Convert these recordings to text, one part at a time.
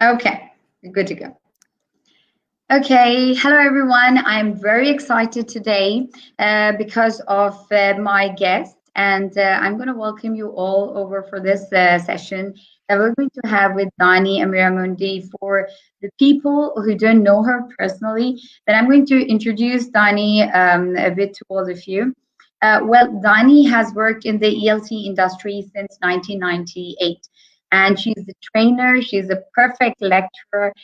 Okay, good to go. Okay, hello everyone. I'm very excited today because of my guest, and I'm going to welcome you all over for this session that we're going to have with Dani, Amirah, Mundy. For the people who don't know her personally, then I'm going to introduce Dani a bit to all of you. Well, Dani has worked in the ELT industry since 1998. And she's a trainer, she's a perfect lecturer,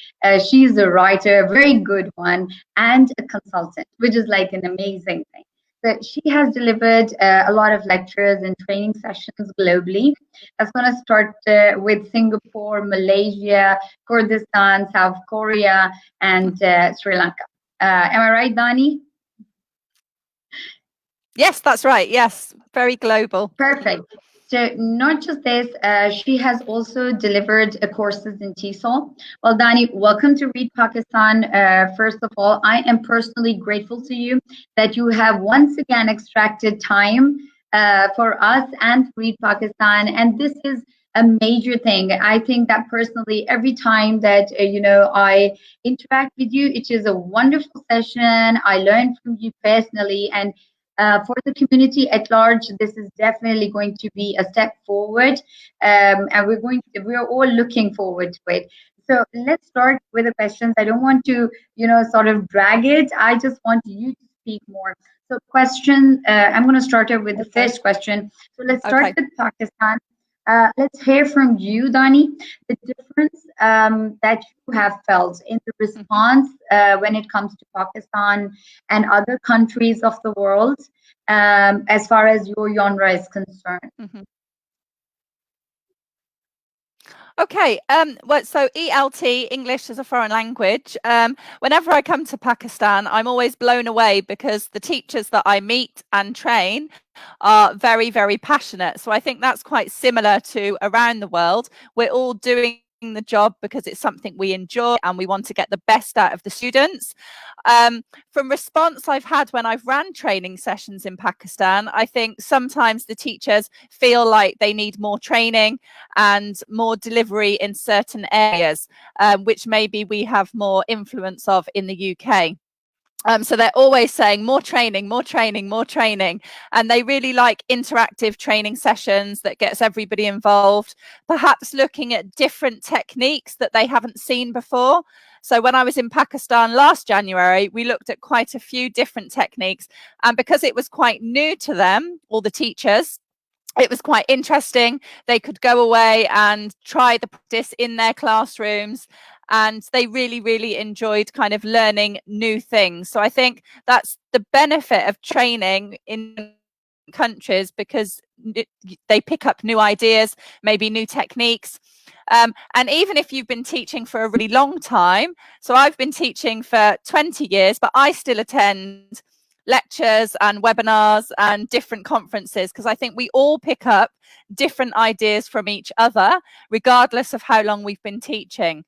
she's a writer, a very good one, and a consultant, which is like an amazing thing. So she has delivered a lot of lectures and training sessions globally. That's going to start with Singapore, Malaysia, Kurdistan, South Korea, and Sri Lanka. Am I right, Dani? Yes, that's right. Yes, very global. Perfect. So not just this, she has also delivered courses in TESOL. Well, Dani, welcome to Read Pakistan. First of all, I am personally grateful to you that you have once again extracted time for us and Read Pakistan. And this is a major thing. I think that personally, every time that, I interact with you, it is a wonderful session. I learn from you personally, and for the community at large, this is definitely going to be a step forward, and we're all looking forward to it. So let's start with the questions. I don't want to, sort of drag it. I just want you to speak more. So I'm going to start off with the first question. So let's start with Pakistan. Let's hear from you, Dani, the difference that you have felt in the response when it comes to Pakistan and other countries of the world as far as your genre is concerned. Okay, well, so ELT, English as a foreign language, whenever I come to Pakistan, I'm always blown away because the teachers that I meet and train are very, very passionate. So I think that's quite similar to around the world. We're all doing the job because it's something we enjoy and we want to get the best out of the students. From response I've had when I've ran training sessions in Pakistan, I think sometimes the teachers feel like they need more training and more delivery in certain areas, which maybe we have more influence of in the UK. So they're always saying more training, more training, more training. And they really like interactive training sessions that gets everybody involved, perhaps looking at different techniques that they haven't seen before. So when I was in Pakistan last January, we looked at quite a few different techniques. And because it was quite new to them, all the teachers, it was quite interesting. They could go away and try the practice in their classrooms. And they really, really enjoyed kind of learning new things. So I think that's the benefit of training in countries, because they pick up new ideas, maybe new techniques. And even if you've been teaching for a really long time, so I've been teaching for 20 years, but I still attend lectures and webinars and different conferences, because I think we all pick up different ideas from each other, regardless of how long we've been teaching.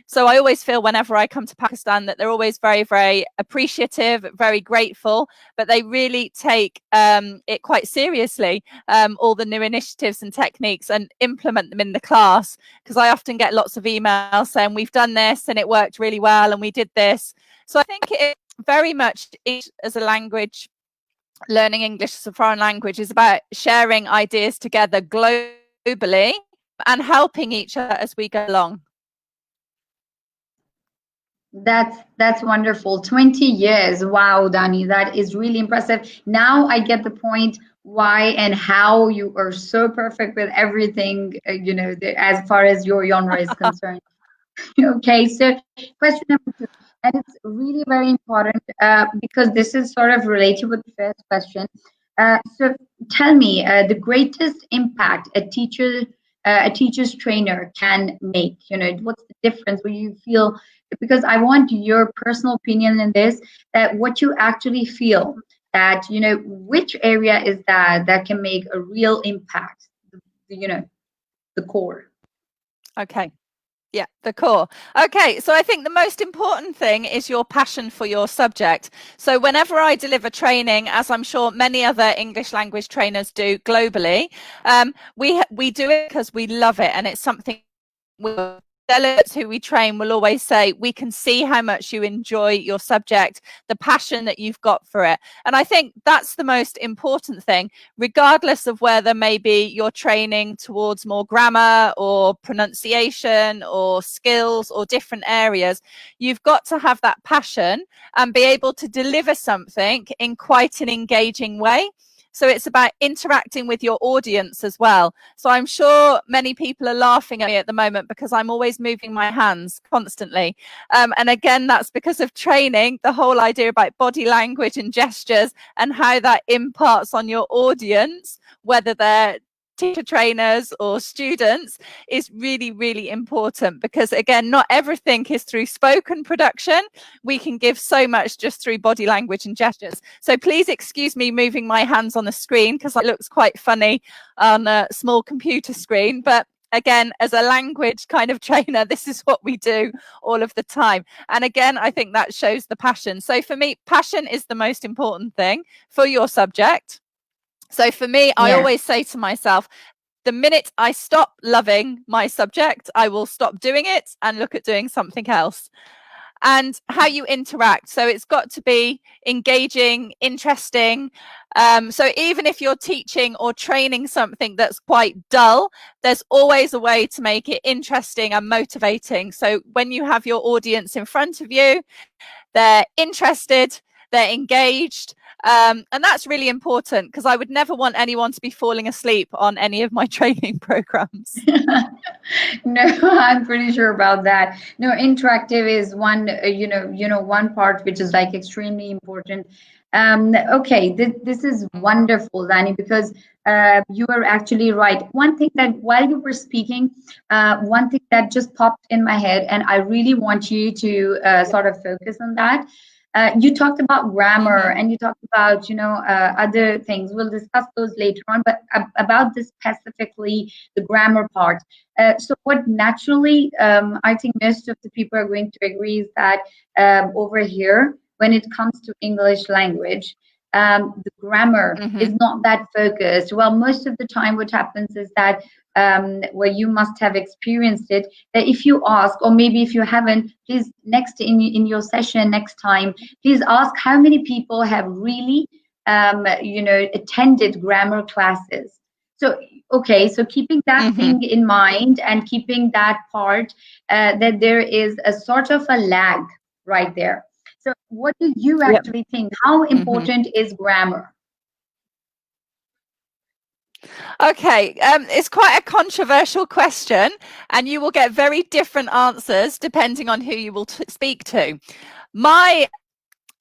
So I always feel whenever I come to Pakistan that they're always very, very appreciative, very grateful, but they really take it quite seriously, all the new initiatives and techniques, and implement them in the class, because I often get lots of emails saying we've done this and it worked really well and we did this. So I think it very much as a language, learning English as a foreign language is about sharing ideas together globally and helping each other as we go along. That's wonderful. 20 years. Wow, Dani, that is really impressive. Now I get the point why and how you are so perfect with everything, as far as your genre is concerned. Okay, so question number 2. And it's really very important because this is sort of related with the first question. So tell me the greatest impact a teacher's trainer can make. What's the difference? What you feel? Because I want your personal opinion in this. That what you actually feel that which area is that can make a real impact. The core. Okay. Yeah, the core. Okay, so I think the most important thing is your passion for your subject. So whenever I deliver training, as I'm sure many other English language trainers do globally, we do it because we love it, and it's something we delegates who we train will always say, we can see how much you enjoy your subject, the passion that you've got for it. And I think that's the most important thing, regardless of whether maybe you're training towards more grammar or pronunciation or skills or different areas. You've got to have that passion and be able to deliver something in quite an engaging way. So it's about interacting with your audience as well. So I'm sure many people are laughing at me at the moment because I'm always moving my hands constantly. And again, that's because of training, the whole idea about body language and gestures and how that imparts on your audience, whether they're teacher trainers or students, is really, really important, because again, not everything is through spoken production. We can give so much just through body language and gestures. So please excuse me moving my hands on the screen because it looks quite funny on a small computer screen, but again, as a language kind of trainer, this is what we do all of the time. And again, I think that shows the passion. So for me, passion is the most important thing for your subject. So for me, I always say to myself, the minute I stop loving my subject, I will stop doing it and look at doing something else. And how you interact. So it's got to be engaging, interesting. So even if you're teaching or training something that's quite dull, there's always a way to make it interesting and motivating. So when you have your audience in front of you, they're interested, they're engaged. And that's really important, because I would never want anyone to be falling asleep on any of my training programs. No, I'm pretty sure about that. No, interactive is one, one part which is like extremely important. Okay, this is wonderful, Dani, because you are actually right. One thing that while you were speaking, one thing that just popped in my head, and I really want you to sort of focus on that. You talked about grammar and you talked about, other things. We'll discuss those later on, but about this specifically, the grammar part. So what naturally, I think most of the people are going to agree is that over here, when it comes to English language, the grammar is not that focused. Well, most of the time what happens is that where you must have experienced it, that if you ask, or maybe if you haven't, please next in your session next time, please ask how many people have really attended grammar classes. So okay, so keeping that thing in mind and keeping that part, that there is a sort of a lag right there. So what do you actually think? How important is grammar? Okay, it's quite a controversial question, and you will get very different answers depending on who you will speak to. My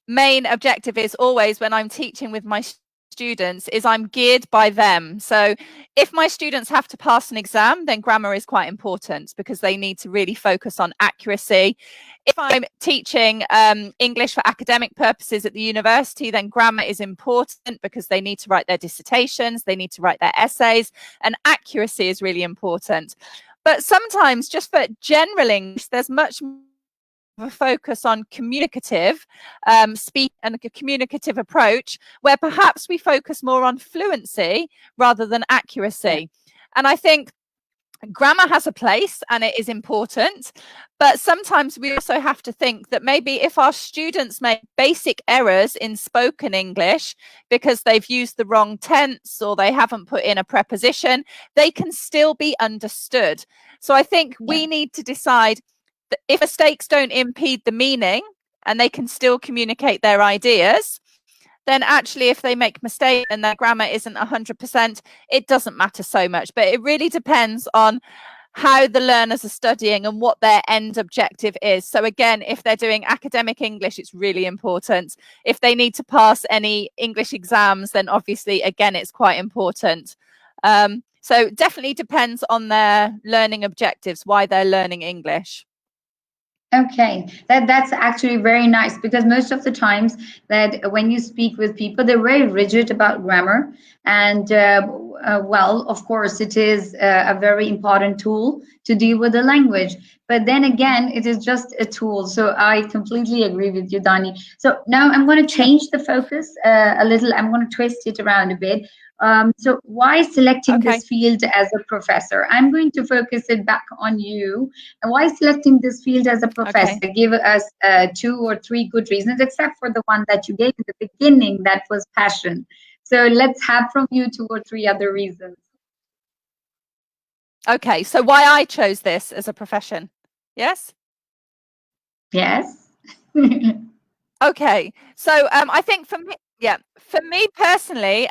main objective is always, when I'm teaching with my students, is I'm geared by them. So if my students have to pass an exam, then grammar is quite important, because they need to really focus on accuracy. If I'm teaching English for academic purposes at the university, then grammar is important, because they need to write their dissertations, they need to write their essays, and accuracy is really important. But sometimes, just for general English, there's much a focus on communicative speak and a communicative approach, where perhaps we focus more on fluency rather than accuracy. And I think grammar has a place and it is important, but sometimes we also have to think that maybe if our students make basic errors in spoken English because they've used the wrong tense or they haven't put in a preposition, they can still be understood. So I think we need to decide that if mistakes don't impede the meaning and they can still communicate their ideas, then actually if they make mistakes and their grammar isn't 100%, it doesn't matter so much. But it really depends on how the learners are studying and what their end objective is. So again, if they're doing academic English, it's really important. If they need to pass any English exams, then obviously, again, it's quite important. So definitely depends on their learning objectives, why they're learning English. Okay, that's actually very nice, because most of the times that when you speak with people, they're very rigid about grammar, and well, of course, it is a very important tool to deal with the language. But then again, it is just a tool. So I completely agree with you, Dani. So now I'm going to change the focus a little. I'm going to twist it around a bit. So why selecting this field as a professor? I'm going to focus it back on you. And why selecting this field as a professor? Give us 2 or 3 good reasons, except for the one that you gave in the beginning, that was passion. So let's have from you 2 or 3 other reasons. Okay, so why I chose this as a profession? Yes? Yes. Okay, so I think for me personally,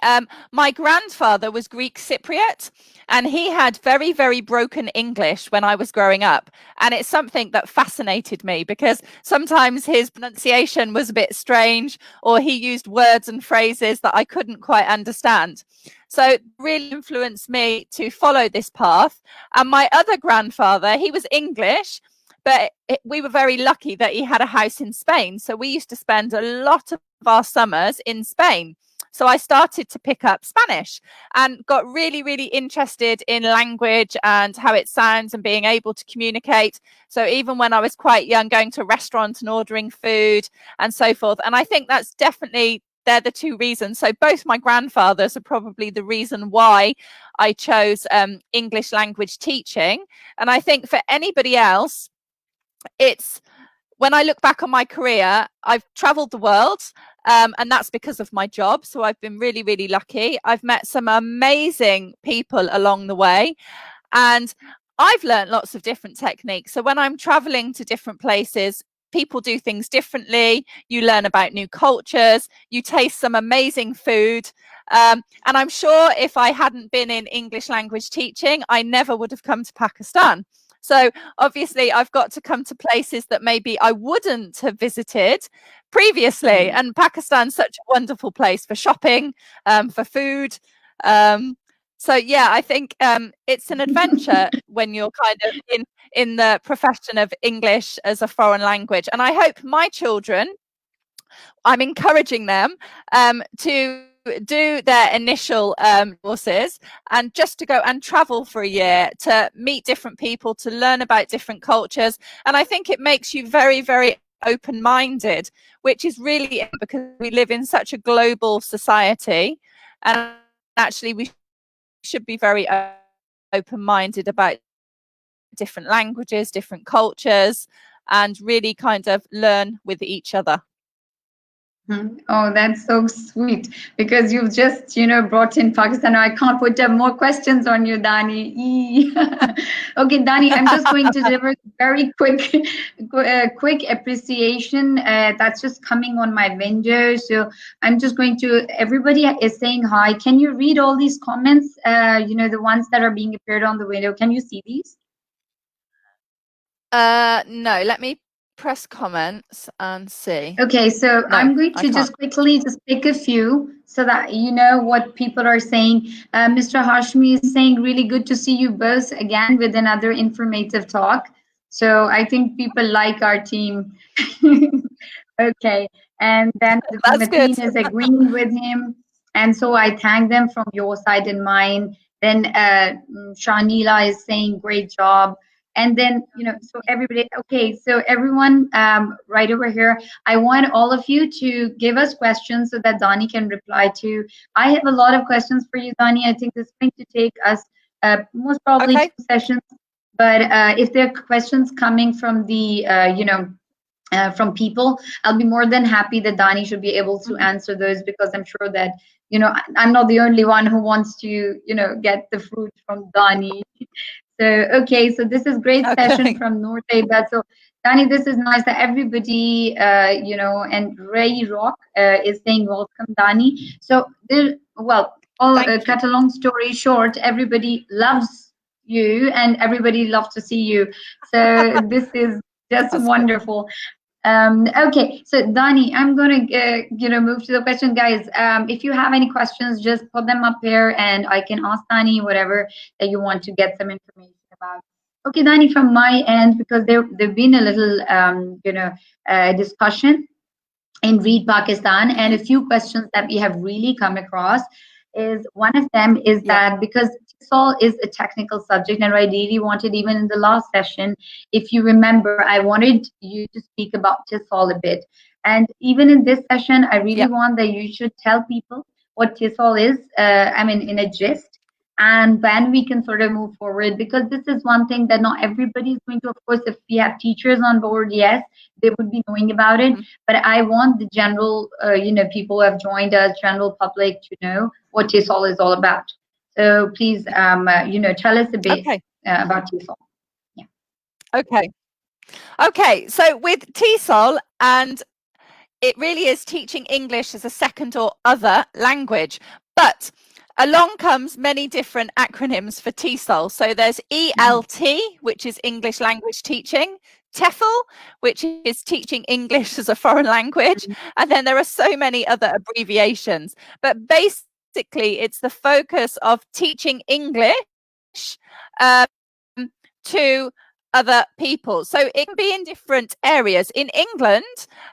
my grandfather was Greek Cypriot, and he had very, very broken English when I was growing up. And it's something that fascinated me because sometimes his pronunciation was a bit strange, or he used words and phrases that I couldn't quite understand. So it really influenced me to follow this path. And my other grandfather, he was English, but we were very lucky that he had a house in Spain. So we used to spend a lot of our summers in Spain. So I started to pick up Spanish and got really, really interested in language and how it sounds and being able to communicate. So even when I was quite young, going to restaurants and ordering food and so forth. And I think that's definitely, they're the 2 reasons. So both my grandfathers are probably the reason why I chose English language teaching. And I think for anybody else, it's when I look back on my career, I've traveled the world, and that's because of my job. So I've been really, really lucky. I've met some amazing people along the way, and I've learned lots of different techniques. So when I'm traveling to different places, people do things differently. You learn about new cultures, you taste some amazing food. And I'm sure if I hadn't been in English language teaching, I never would have come to Pakistan. So obviously I've got to come to places that maybe I wouldn't have visited previously. And Pakistan's such a wonderful place for shopping, for food. So yeah, I think it's an adventure when you're kind of in the profession of English as a foreign language. And I hope my children, I'm encouraging them to do their initial courses and just to go and travel for a year to meet different people, to learn about different cultures. And I think it makes you very, very open-minded, which is really because we live in such a global society, and actually we should be very open-minded about different languages, different cultures, and really kind of learn with each other. Oh, that's so sweet, because you've just, brought in Pakistan. I can't put up more questions on you, Dani. Okay, Dani, I'm just going to deliver very quick appreciation. That's just coming on my window. So I'm just going to, everybody is saying hi. Can you read all these comments? The ones that are being appeared on the window. Can you see these? No, let me press comments and see. Okay, so no, I'm going to just quickly just pick a few so that you know what people are saying. Mr. Hashmi is saying, really good to see you both again with another informative talk. So I think people like our team. Okay, and then Mateen is agreeing with him. And so I thank them from your side and mine. Then Shanila is saying, great job. And then, so everybody, okay, so everyone right over here, I want all of you to give us questions so that Dani can reply to. I have a lot of questions for you, Dani. I think this is going to take us most probably 2 sessions. But if there are questions coming from the, from people, I'll be more than happy that Dani should be able to answer those, because I'm sure that, I'm not the only one who wants to, get the fruit from Dani. So, okay, so this is great session from North Aba. So, Dani, this is nice that everybody, and Ray Rock is saying welcome, Dani. So, cut a long story short, everybody loves you and everybody loves to see you. So, this is just wonderful. Okay, so Dani, I'm going to, move to the question, guys. If you have any questions, just put them up here and I can ask Dani whatever that you want to get some information about. Okay, Dani, from my end, because there've been a little, discussion in Read Pakistan and a few questions that we have really come across. is one of them is Yeah. that because TESOL is a technical subject, and I really wanted, even in the last session, if you remember, I wanted you to speak about TESOL a bit. And even in this session, I really Yeah. want that you should tell people what TESOL is, I mean, in a gist, and then we can sort of move forward, because this is one thing that not everybody is going to, of course, if we have teachers on board, yes, they would be knowing about it, but I want the general people who have joined us, general public, to know what TESOL is all about. So please tell us a bit Okay. about TESOL. Yeah. Okay, so with TESOL, and it really is teaching English as a second or other language, but along comes many different acronyms for TESOL. So there's ELT, which is English language teaching, TEFL, which is teaching English as a foreign language, and then there are so many other abbreviations. But basically, it's the focus of teaching English to other people. So it can be in different areas. In England,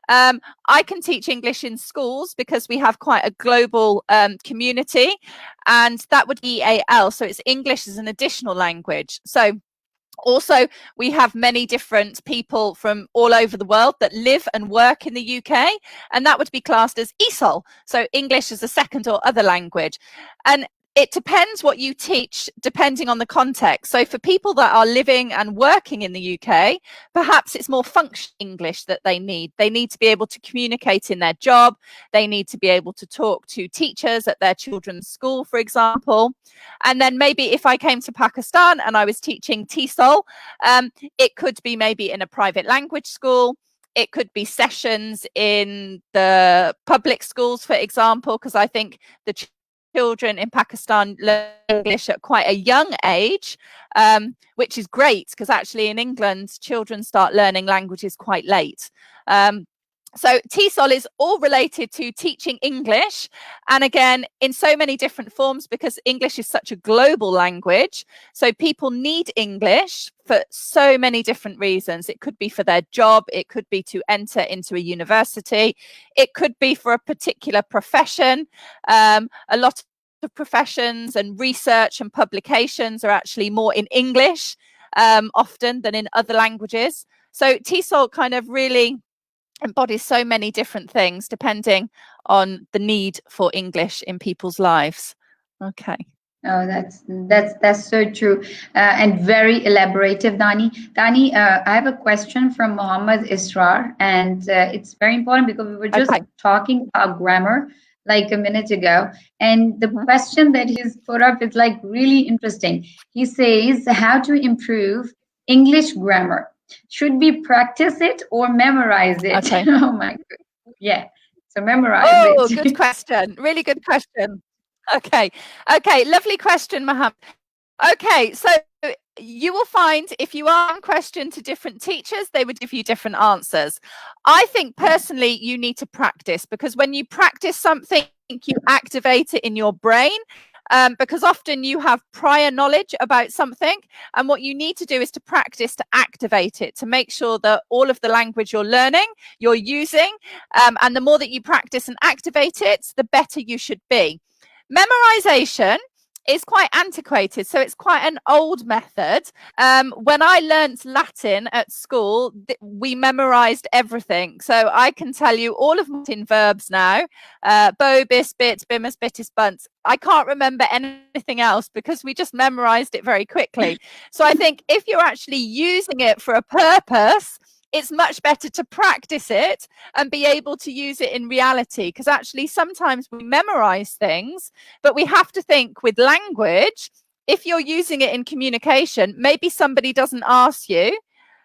I can teach English in schools because we have quite a global community, and that would be EAL. So it's English as an additional language. So also, we have many different people from all over the world that live and work in the UK, and that would be classed as ESOL, so English as a second or other language. And it depends what you teach, depending on the context. So for people that are living and working in the UK, perhaps it's more functional English that they need. They need to be able to communicate in their job. They need to be able to talk to teachers at their children's school, for example. And then maybe if I came to Pakistan and I was teaching TESOL, it could be maybe in a private language school. It could be sessions in the public schools, for example, because I think the children in Pakistan learn English at quite a young age, which is great because actually in England, children start learning languages quite late. So TESOL is all related to teaching English, and again, in so many different forms, because English is such a global language. So people need English for so many different reasons. It could be for their job. It could be to enter into a university. It could be for a particular profession. A lot of professions and research and publications are actually more in English often than in other languages. So TESOL kind of really embodies so many different things depending on the need for English in people's lives. Okay. Oh, that's so true, and very elaborative, Dani. Dani, I have a question from Muhammad Israr, and it's very important because we were just talking about grammar like a minute ago, and the question that he's put up is like really interesting. He says, how to improve English grammar? Should we practice it or memorize it? Okay. Oh my God. Yeah. So memorize it. Oh, good question. Really good question. Okay. Lovely question, Mohammed. Okay, so you will find if you ask a question to different teachers, they would give you different answers. I think personally you need to practice, because when you practice something, you activate it in your brain. Because often you have prior knowledge about something, and what you need to do is to practice to activate it, to make sure that all of the language you're learning, you're using, and the more that you practice and activate it, the better you should be. Memorization is quite antiquated, so it's quite an old method. When I learnt Latin at school, we memorized everything. So I can tell you all of Latin verbs now, bo, bis, bit, bimus, bitis, bunt. I can't remember anything else because we just memorized it very quickly. So I think if you're actually using it for a purpose, it's much better to practice it and be able to use it in reality, because actually sometimes we memorize things, but we have to think with language. If you're using it in communication, maybe somebody doesn't ask you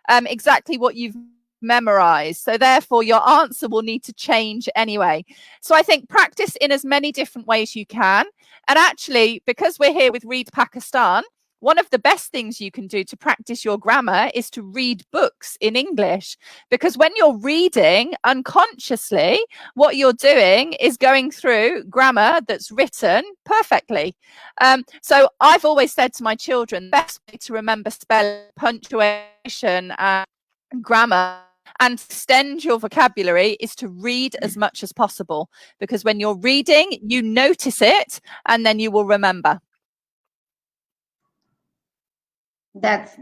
exactly what you've memorized, so therefore your answer will need to change anyway. So I think practice in as many different ways you can. And actually, because we're here with Read Pakistan, one of the best things you can do to practice your grammar is to read books in English, because when you're reading unconsciously, what you're doing is going through grammar that's written perfectly. So I've always said to my children, the best way to remember spelling, punctuation, and grammar and extend your vocabulary is to read as much as possible, because when you're reading, you notice it and then you will remember. That's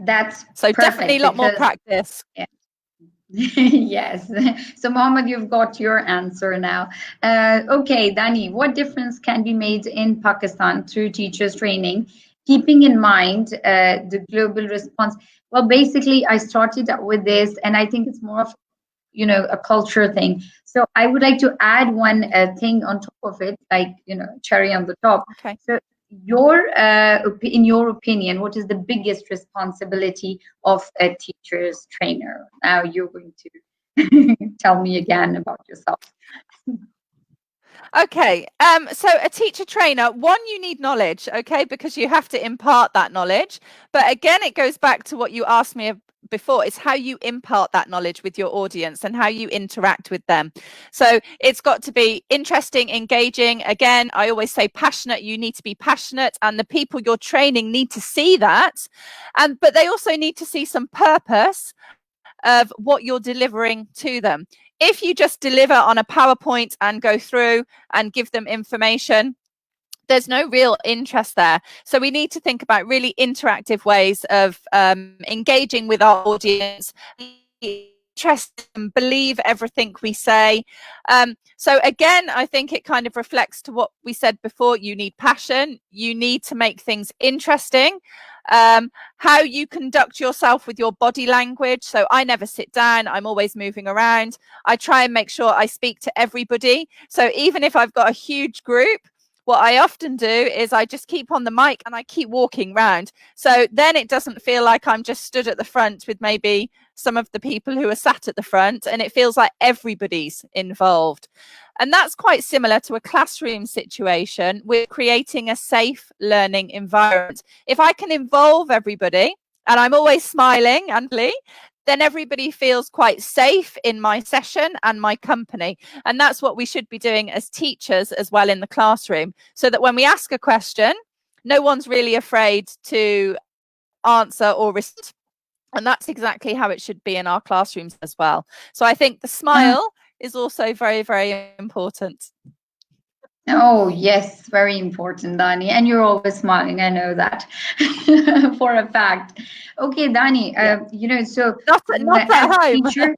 so perfect, definitely a lot more practice. Yeah. Yes. So, Mohammed, you've got your answer now. Okay, Dani, what difference can be made in Pakistan through teachers training, keeping in mind the global response? Well, basically, I started with this, and I think it's more of a culture thing. So I would like to add one thing on top of it, like cherry on the top. Okay. So in your opinion, what is the biggest responsibility of a teacher's trainer? Now you're going to tell me again about yourself. Okay, so a teacher trainer, one, you need knowledge, okay, because you have to impart that knowledge. But again, it goes back to what you asked me before, is how you impart that knowledge with your audience and how you interact with them. So it's got to be interesting, engaging. Again, I always say passionate. You need to be passionate, and the people you're training need to see that. But they also need to see some purpose of what you're delivering to them. If you just deliver on a PowerPoint and go through and give them information, there's no real interest there. So we need to think about really interactive ways of engaging with our audience, trust and believe everything we say. So again, I think it kind of reflects to what we said before. You need passion. You need to make things interesting. How you conduct yourself with your body language. So I never sit down. I'm always moving around. I try and make sure I speak to everybody. So even if I've got a huge group, what I often do is I just keep on the mic and I keep walking round. So then it doesn't feel like I'm just stood at the front with maybe some of the people who are sat at the front, and it feels like everybody's involved. And that's quite similar to a classroom situation. We're creating a safe learning environment. If I can involve everybody, and I'm always smiling, then everybody feels quite safe in my session and my company. And that's what we should be doing as teachers as well in the classroom, so that when we ask a question, no one's really afraid to answer or respond. And that's exactly how it should be in our classrooms as well. So I think the smile is also very, very important. Oh, yes, very important, Dani. And you're always smiling. I know that for a fact. Okay, Dani, so not at home. Teacher,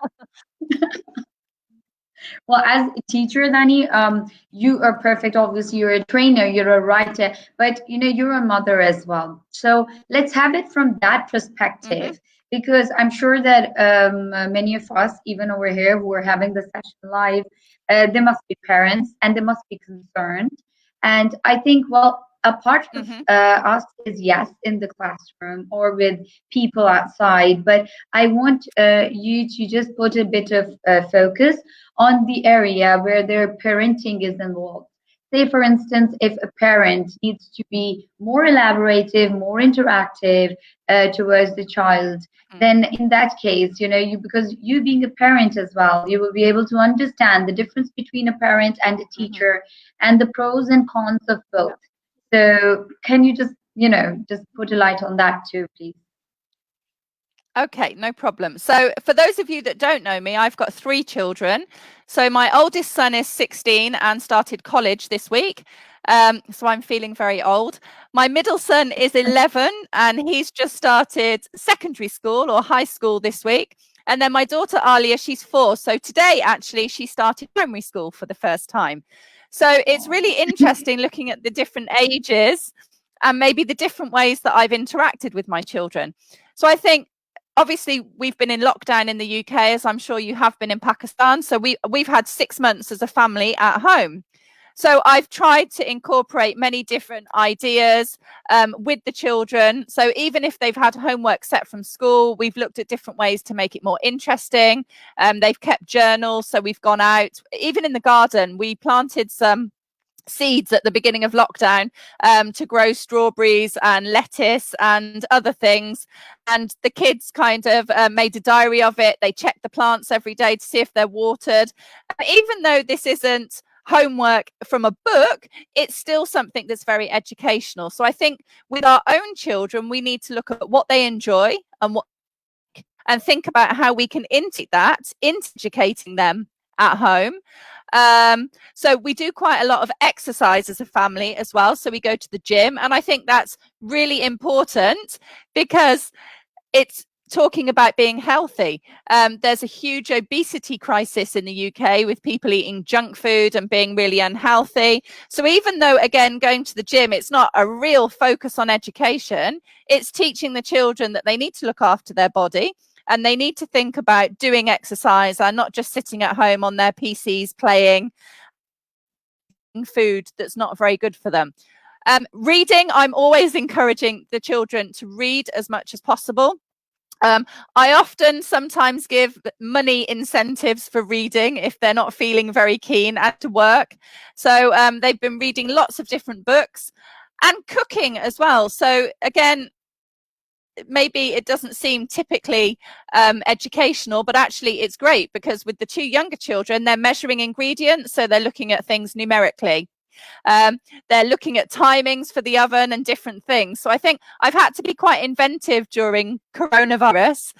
well, as a teacher, Dani, you are perfect. Obviously, you're a trainer, you're a writer, but you're a mother as well. So let's have it from that perspective, because I'm sure that many of us, even over here, who are having the session live, they must be parents and they must be concerned. And I think, well, a part of us is yes in the classroom or with people outside, but I want you to just put a bit of focus on the area where their parenting is involved. Say, for instance, if a parent needs to be more elaborative, more interactive towards the child, then in that case, because you being a parent as well, you will be able to understand the difference between a parent and a teacher and the pros and cons of both. So can you just put a light on that too, please? Okay, no problem. So for those of you that don't know me, I've got 3 children. So my oldest son is 16 and started college this week. So I'm feeling very old. My middle son is 11 and he's just started secondary school or high school this week. And then my daughter Alia, she's 4. So today, actually, she started primary school for the first time. So it's really interesting looking at the different ages and maybe the different ways that I've interacted with my children. So I think, obviously, we've been in lockdown in the UK, as I'm sure you have been in Pakistan. So we've had 6 months as a family at home. So I've tried to incorporate many different ideas with the children. So even if they've had homework set from school, we've looked at different ways to make it more interesting. They've kept journals. So we've gone out, even in the garden, we planted some seeds at the beginning of lockdown to grow strawberries and lettuce and other things, and the kids kind of made a diary of it. They checked the plants every day to see if they're watered. Even though this isn't homework from a book, it's still something that's very educational. So I think with our own children, we need to look at what they enjoy and and think about how we can integrate that into educating them at home. So we do quite a lot of exercise as a family as well. So we go to the gym, and I think that's really important because it's talking about being healthy. There's a huge obesity crisis in the UK with people eating junk food and being really unhealthy. So even though, again, going to the gym, it's not a real focus on education, it's teaching the children that they need to look after their body and they need to think about doing exercise and not just sitting at home on their PCs playing food that's not very good for them. Reading, I'm always encouraging the children to read as much as possible. I often sometimes give money incentives for reading if they're not feeling very keen at work. So they've been reading lots of different books and cooking as well. So again, maybe it doesn't seem typically educational, but actually it's great because with the two younger children, they're measuring ingredients. So they're looking at things numerically. They're looking at timings for the oven and different things. So I think I've had to be quite inventive during coronavirus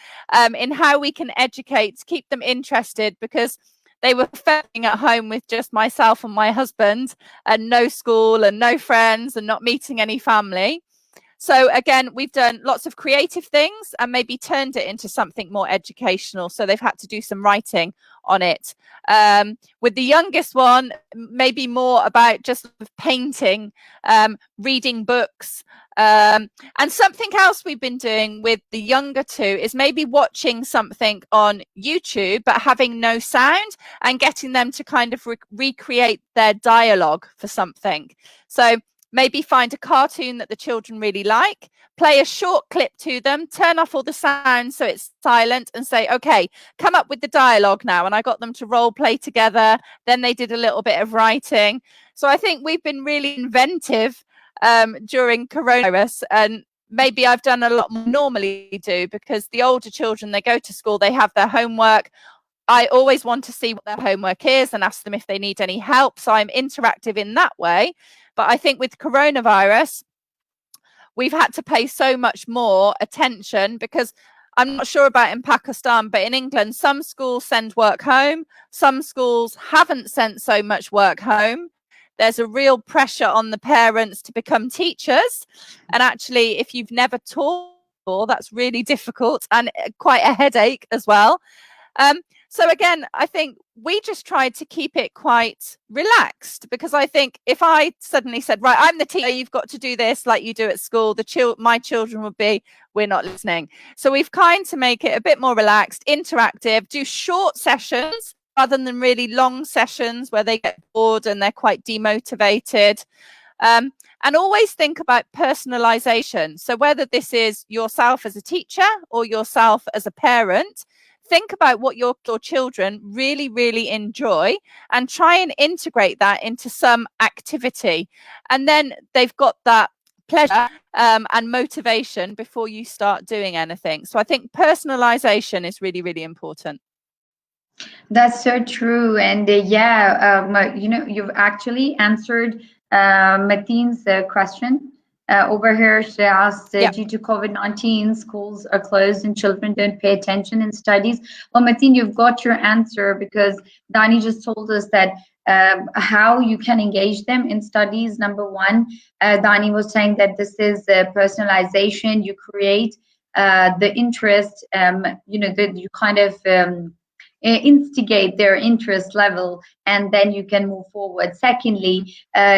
in how we can educate, to keep them interested, because they were staying at home with just myself and my husband and no school and no friends and not meeting any family. So again, we've done lots of creative things and maybe turned it into something more educational. So they've had to do some writing on it. With the youngest one, maybe more about just painting, reading books. And something else we've been doing with the younger two is maybe watching something on YouTube, but having no sound and getting them to kind of recreate their dialogue for something. So maybe find a cartoon that the children really like, play a short clip to them, turn off all the sounds so it's silent and say, okay, come up with the dialogue now. And I got them to role play together. Then they did a little bit of writing. So I think we've been really inventive during coronavirus, and maybe I've done a lot more normally do, because the older children, they go to school, they have their homework. I always want to see what their homework is and ask them if they need any help. So I'm interactive in that way. But I think with coronavirus, we've had to pay so much more attention, because I'm not sure about in Pakistan, but in England, some schools send work home. Some schools haven't sent so much work home. There's a real pressure on the parents to become teachers. And actually, if you've never taught before, that's really difficult and quite a headache as well. So again, I think we just tried to keep it quite relaxed, because I think if I suddenly said, right, I'm the teacher, you've got to do this like you do at school, my children would be, we're not listening. So we've kind to make it a bit more relaxed, interactive, do short sessions rather than really long sessions where they get bored and they're quite demotivated. And always think about personalization. So whether this is yourself as a teacher or yourself as a parent, think about what your children really, really enjoy and try and integrate that into some activity. And then they've got that pleasure and motivation before you start doing anything. So I think personalization is really, really important. That's so true. And you've actually answered Mateen's question. Over here, she asked, due to COVID-19, schools are closed and children don't pay attention in studies. Well, Mateen, you've got your answer, because Dani just told us that how you can engage them in studies. Number one, Dani was saying that this is personalization. You create the interest, that you kind of instigate their interest level, and then you can move forward. Secondly,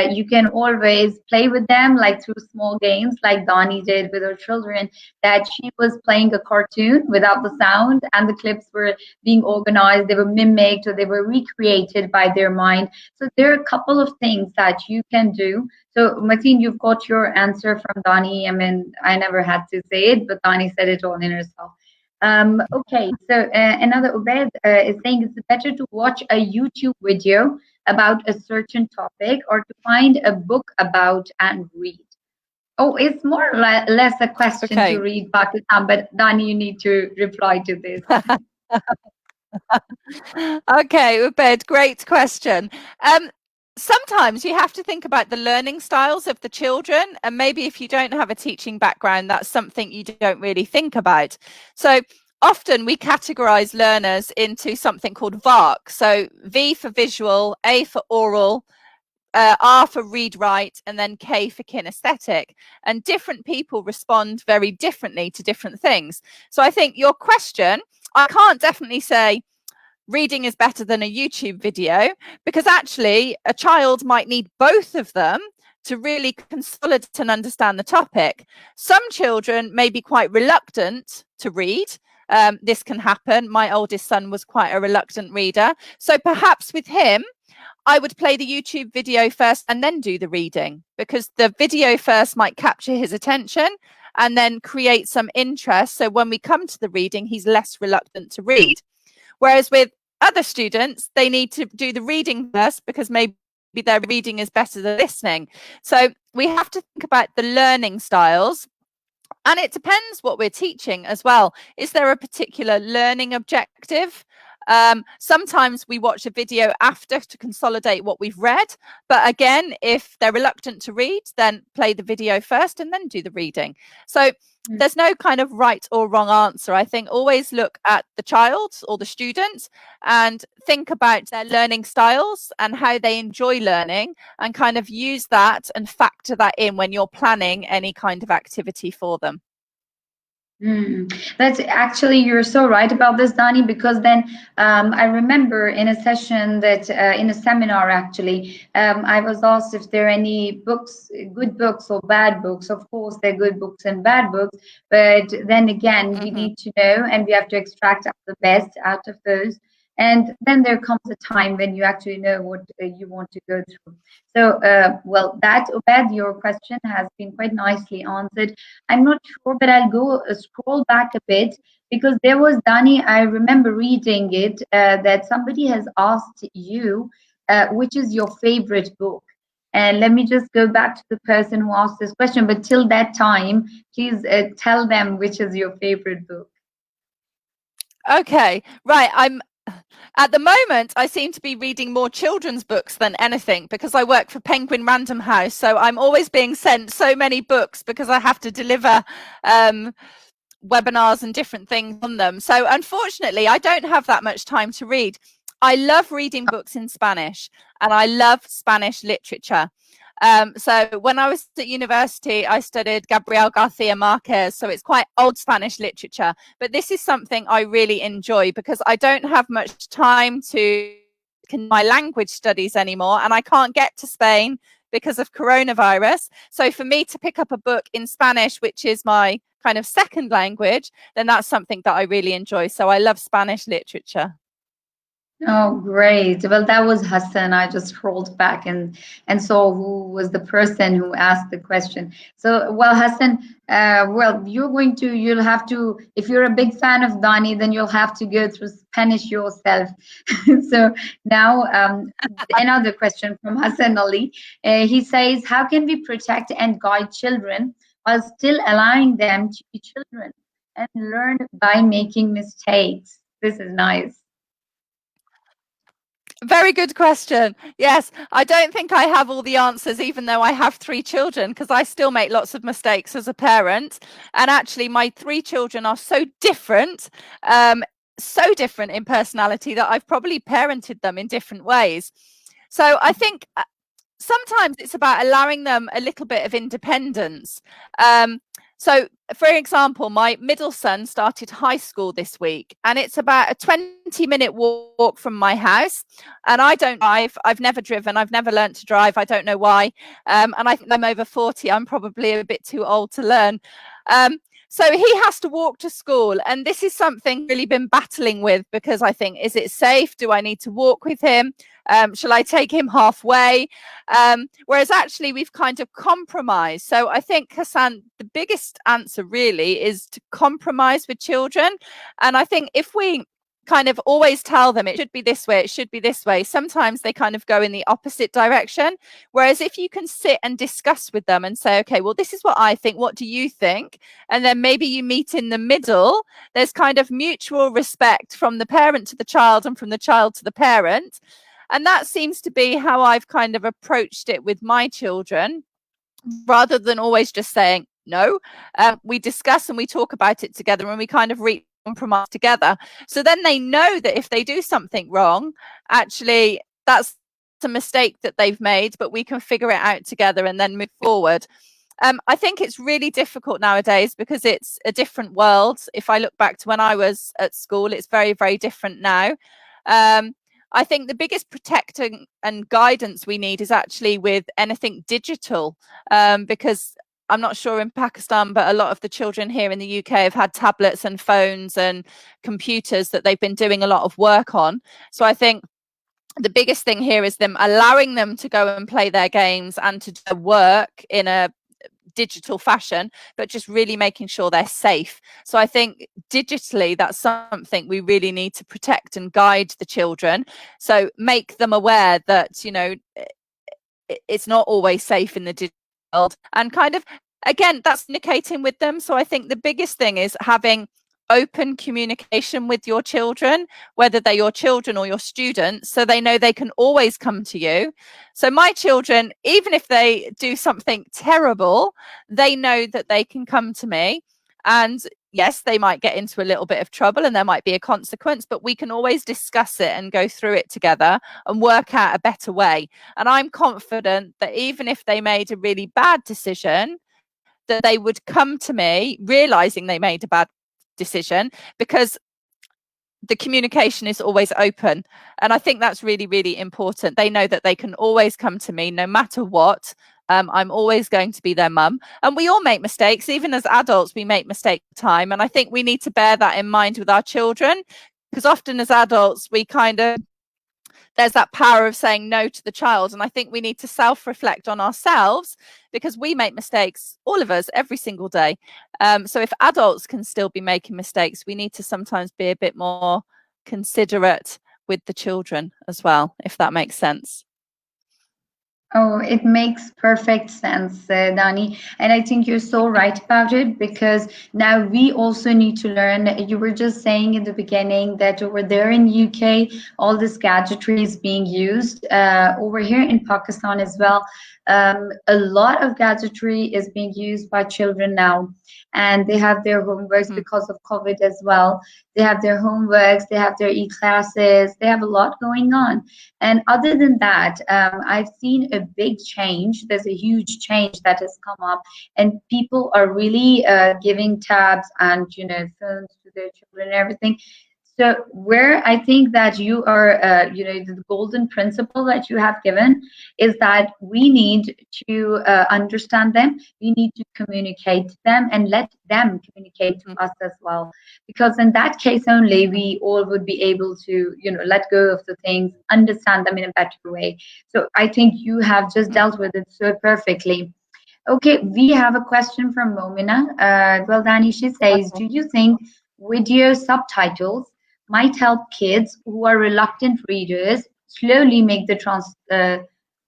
you can always play with them, like through small games, like Dani did with her children, that she was playing a cartoon without the sound, and the clips were being organized, they were mimicked, or they were recreated by their mind. So there are a couple of things that you can do. So Mateen, you've got your answer from Dani. I mean, I never had to say it, but Dani said it all in herself. Okay, so another Ubaid is saying it's better to watch a YouTube video about a certain topic or to find a book about and read. Oh, it's more or less a question to read Pakistan, but Dani, you need to reply to this. Okay, Ubaid, great question. Sometimes you have to think about the learning styles of the children, and maybe if you don't have a teaching background, that's something you don't really think about. So often we categorize learners into something called VARK. So V for visual, A for oral, R for read write, and then K for kinesthetic. And different people respond very differently to different things. So I think your question, I can't definitely say reading is better than a YouTube video, because actually a child might need both of them to really consolidate and understand the topic. Some children may be quite reluctant to read. This can happen. My oldest son was quite a reluctant reader. So perhaps with him, I would play the YouTube video first and then do the reading, because the video first might capture his attention and then create some interest. So when we come to the reading, he's less reluctant to read. Whereas with other students, they need to do the reading first because maybe their reading is better than listening. So we have to think about the learning styles. And it depends what we're teaching as well. Is there a particular learning objective? Sometimes we watch a video after to consolidate what we've read. But again, if they're reluctant to read, then play the video first and then do the reading. So there's no kind of right or wrong answer. I think always look at the child or the student and think about their learning styles and how they enjoy learning, and kind of use that and factor that in when you're planning any kind of activity for them. That's actually, you're so right about this, Dani, because then I remember in a session that in a seminar, actually, I was asked if there are any books, good books or bad books. Of course, there are good books and bad books, but then again, we need to know and we have to extract the best out of those. And then there comes a time when you actually know what you want to go through. So, well, that, Obed, your question has been quite nicely answered. I'm not sure, but I'll go scroll back a bit, because there was, Dani, I remember reading it, that somebody has asked you, which is your favorite book? And let me just go back to the person who asked this question. But till that time, please tell them which is your favorite book. Okay, right. At the moment, I seem to be reading more children's books than anything, because I work for Penguin Random House. So I'm always being sent so many books because I have to deliver webinars and different things on them. So unfortunately, I don't have that much time to read. I love reading books in Spanish, and I love Spanish literature. So when I was at university, I studied Gabriel Garcia Marquez. So it's quite old Spanish literature. But this is something I really enjoy, because I don't have much time to my language studies anymore, and I can't get to Spain because of coronavirus. So for me to pick up a book in Spanish, which is my kind of second language, then that's something that I really enjoy. So I love Spanish literature. Oh, great. Well, that was Hasan. I just scrolled back and saw who was the person who asked the question. So, well, Hasan, well, you'll have to, if you're a big fan of Dani, then you'll have to go through Spanish yourself. So now another question from Hasan Ali. He says, how can we protect and guide children while still allowing them to be children and learn by making mistakes? This is nice. Very good question. Yes, I don't think I have all the answers, even though I have 3 children, because I still make lots of mistakes as a parent. And actually, my 3 children are so different in personality, that I've probably parented them in different ways. So I think sometimes it's about allowing them a little bit of independence. So, for example, my middle son started high school this week, and it's about a 20-minute walk from my house. And I don't drive. I've never driven. I've never learned to drive. I don't know why. And I think I'm over 40. I'm probably a bit too old to learn. So he has to walk to school. And this is something I've really been battling with, because I think, is it safe? Do I need to walk with him? Shall I take him halfway? Whereas actually we've kind of compromised. So I think, Hasan, the biggest answer really is to compromise with children. And I think if we kind of always tell them it should be this way, it should be this way, sometimes they kind of go in the opposite direction. Whereas if you can sit and discuss with them and say, okay, well, this is what I think, what do you think? And then maybe you meet in the middle. There's kind of mutual respect from the parent to the child and from the child to the parent. And that seems to be how I've kind of approached it with my children, rather than always just saying no. We discuss and we talk about it together, and we kind of reach compromise together. So then they know that if they do something wrong, actually that's a mistake that they've made, but we can figure it out together and then move forward. I think it's really difficult nowadays because it's a different world. If I look back to when I was at school, it's very, very different now. I think the biggest protecting and guidance we need is actually with anything digital, because I'm not sure in Pakistan, but a lot of the children here in the UK have had tablets and phones and computers that they've been doing a lot of work on. So I think the biggest thing here is them allowing them to go and play their games and to do work in a digital fashion, but just really making sure they're safe. So I think digitally, that's something we really need to protect and guide the children. So make them aware that, you know, it's not always safe in the digital world, and kind of, again, that's communicating with them. So I think the biggest thing is having open communication with your children, whether they're your children or your students, so they know they can always come to you. So my children, even if they do something terrible, they know that they can come to me. And yes, they might get into a little bit of trouble and there might be a consequence, but we can always discuss it and go through it together and work out a better way. And I'm confident that even if they made a really bad decision, that they would come to me realizing they made a bad decision, because the communication is always open. And I think that's really, really important. They know that they can always come to me no matter what. I'm always going to be their mum. And we all make mistakes. Even as adults, we make mistakes all the time. And I think we need to bear that in mind with our children, because often as adults, we kind of, there's that power of saying no to the child. And I think we need to self-reflect on ourselves, because we make mistakes, all of us, every single day. So if adults can still be making mistakes, we need to sometimes be a bit more considerate with the children as well, if that makes sense. Oh, it makes perfect sense, Dani. And I think you're so right about it, because now we also need to learn. You were just saying in the beginning that over there in UK, all this gadgetry is being used. Over here in Pakistan as well, a lot of gadgetry is being used by children now. And they have their homeworks because of COVID as well. They have their homeworks, they have their e-classes, they have a lot going on. And other than that, I've seen a big change. There's a huge change that has come up, and people are really giving tabs and, you know, phones to their children and everything. So where I think that you are, you know, the golden principle that you have given is that we need to understand them. We need to communicate to them and let them communicate to us as well. Because in that case only, we all would be able to, you know, let go of the things, understand them in a better way. So I think you have just dealt with it so perfectly. Okay, we have a question from Momina. Well, Dani, she says, do you think video subtitles might help kids who are reluctant readers slowly make the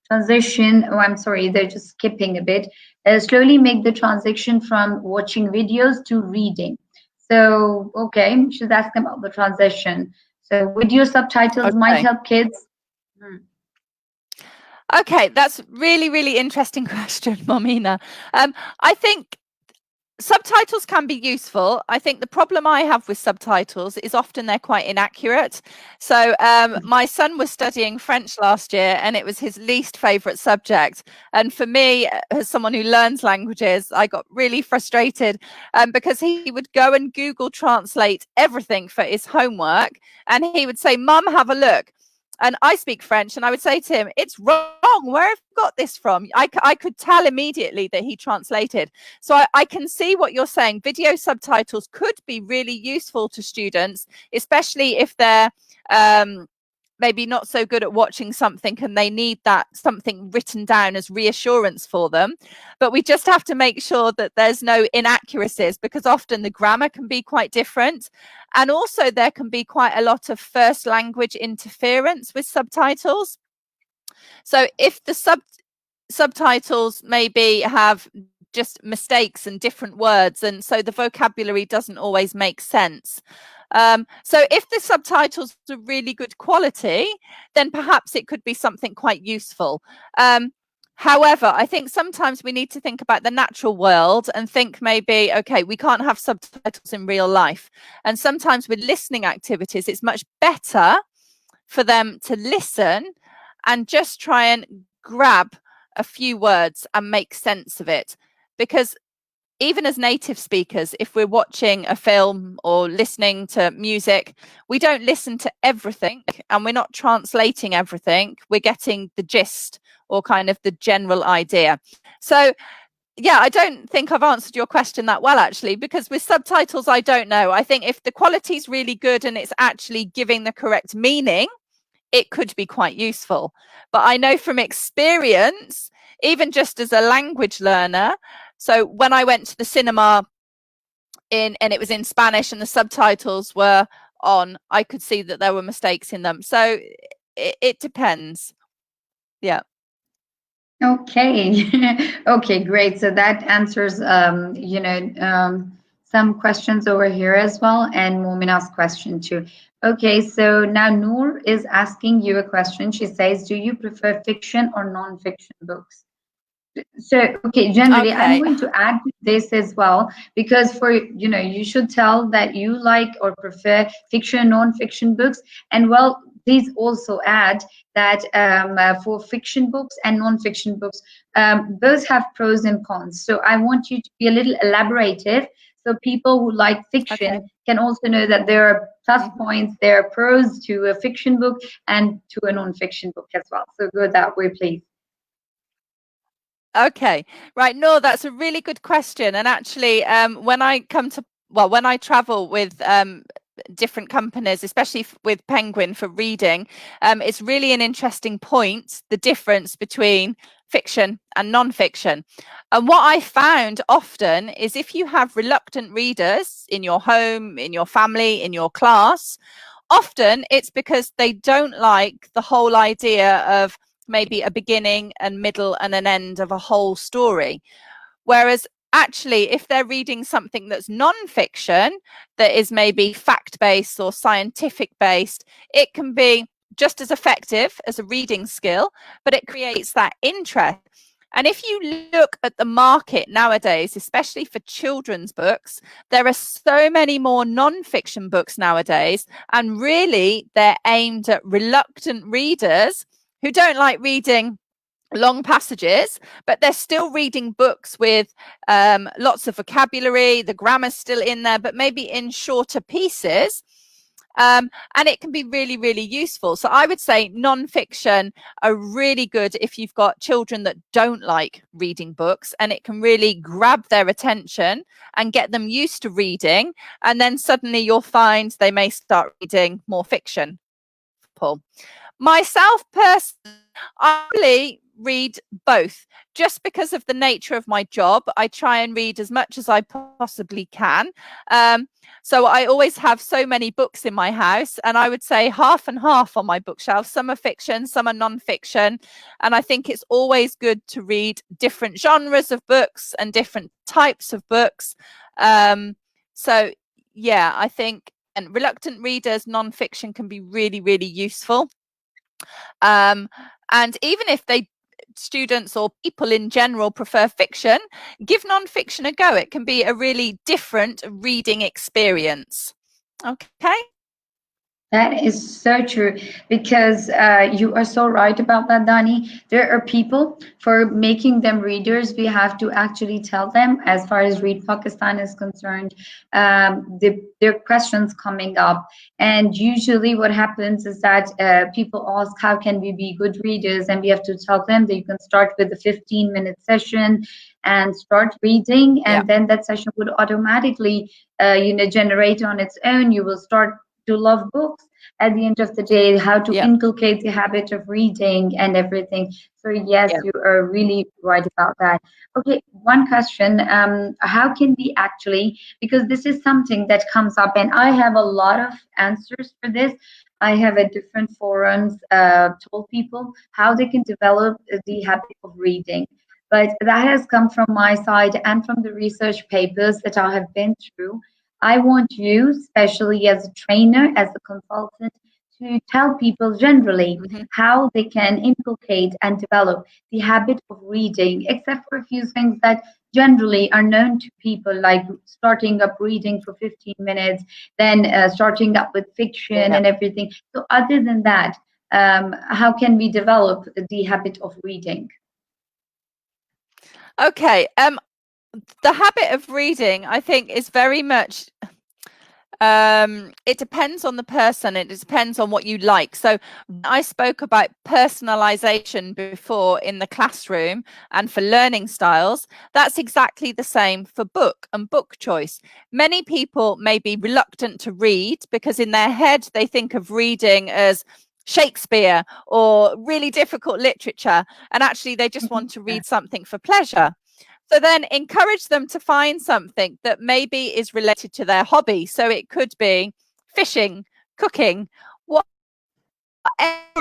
transition? Oh, I'm sorry, they're just skipping a bit. Slowly make the transition from watching videos to reading. So, okay, she's asking about the transition. So, video subtitles might help kids. Okay, that's really, really interesting question, Momina. I think subtitles can be useful. I think the problem I have with subtitles is often they're quite inaccurate. So my son was studying French last year and it was his least favorite subject. And for me, as someone who learns languages, I got really frustrated because he would go and Google Translate everything for his homework. And he would say, "Mum, have a look." And I speak French, and I would say to him, "It's wrong. Where have you got this from?" I could tell immediately that he translated. So I can see what you're saying. Video subtitles could be really useful to students, especially if they're maybe not so good at watching something and they need that something written down as reassurance for them. But we just have to make sure that there's no inaccuracies, because often the grammar can be quite different. And also there can be quite a lot of first language interference with subtitles. So if the subtitles maybe have just mistakes and different words, and so the vocabulary doesn't always make sense. So if the subtitles are really good quality, then perhaps it could be something quite useful. However, I think sometimes we need to think about the natural world and think maybe, okay, we can't have subtitles in real life. And sometimes with listening activities, it's much better for them to listen and just try and grab a few words and make sense of it. Because even as native speakers, if we're watching a film or listening to music, we don't listen to everything and we're not translating everything. We're getting the gist or kind of the general idea. So yeah, I don't think I've answered your question that well, actually, because with subtitles, I don't know. I think if the quality's really good and it's actually giving the correct meaning, it could be quite useful. But I know from experience, even just as a language learner, so when I went to the cinema and it was in Spanish and the subtitles were on, I could see that there were mistakes in them. So it depends. Yeah. Okay. Okay, great. So that answers, some questions over here as well, and Momina's question too. Okay, so now Noor is asking you a question. She says, do you prefer fiction or non-fiction books? So, okay, generally, I'm Okay. going to add to this as well, because you should tell that you like or prefer fiction, non-fiction books. And well, please also add that for fiction books and non-fiction books, both have pros and cons. So I want you to be a little elaborative. So people who like fiction Okay. can also know that there are plus points, there are pros to a fiction book and to a non-fiction book as well. So go that way, please. Okay, right. No, that's a really good question. And actually, when I travel with different companies, especially with Penguin for reading, it's really an interesting point, the difference between fiction and non-fiction. And what I found often is if you have reluctant readers in your home, in your family, in your class, often it's because they don't like the whole idea of maybe a beginning and middle and an end of a whole story. Whereas actually, if they're reading something that's non-fiction, that is maybe fact-based or scientific-based, it can be just as effective as a reading skill, but it creates that interest. And if you look at the market nowadays, especially for children's books, there are so many more non-fiction books nowadays, and really they're aimed at reluctant readers who don't like reading long passages, but they're still reading books with lots of vocabulary, the grammar's still in there, but maybe in shorter pieces. And it can be really, really useful. So I would say non-fiction are really good if you've got children that don't like reading books, and it can really grab their attention and get them used to reading. And then suddenly you'll find they may start reading more fiction. Paul. Myself personally, I really read both just because of the nature of my job. I try and read as much as I possibly can. So I always have so many books in my house, and I would say half and half on my bookshelf. Some are fiction, some are non-fiction. And I think it's always good to read different genres of books and different types of books. So yeah, I think, and reluctant readers, non-fiction can be really, really useful. And even if students or people in general prefer fiction, give non-fiction a go. It can be a really different reading experience. Okay. That is so true, because you are so right about that, Dani. There are people, for making them readers, we have to actually tell them, as far as Read Pakistan is concerned, there are questions coming up. And usually what happens is that people ask, how can we be good readers? And we have to tell them that you can start with a 15-minute session and start reading. And then that session would automatically, generate on its own. You will start to love books at the end of the day, how to inculcate the habit of reading and everything. So yes, you are really right about that. Okay, one question, how can we actually, because this is something that comes up and I have a lot of answers for this. I have at different forums told people how they can develop the habit of reading. But that has come from my side and from the research papers that I have been through. I want you, especially as a trainer, as a consultant, to tell people generally Mhm. how they can inculcate and develop the habit of reading, except for a few things that generally are known to people, like starting up reading for 15 minutes, then starting up with fiction Yeah. and everything. So, other than that, how can we develop the habit of reading? Okay. The habit of reading, I think, is very much it depends on the person. It depends on what you like. So I spoke about personalization before in the classroom and for learning styles. That's exactly the same for book and book choice. Many people may be reluctant to read because in their head they think of reading as Shakespeare or really difficult literature, and actually they just want to read something for pleasure. So then encourage them to find something that maybe is related to their hobby. So it could be fishing, cooking, whatever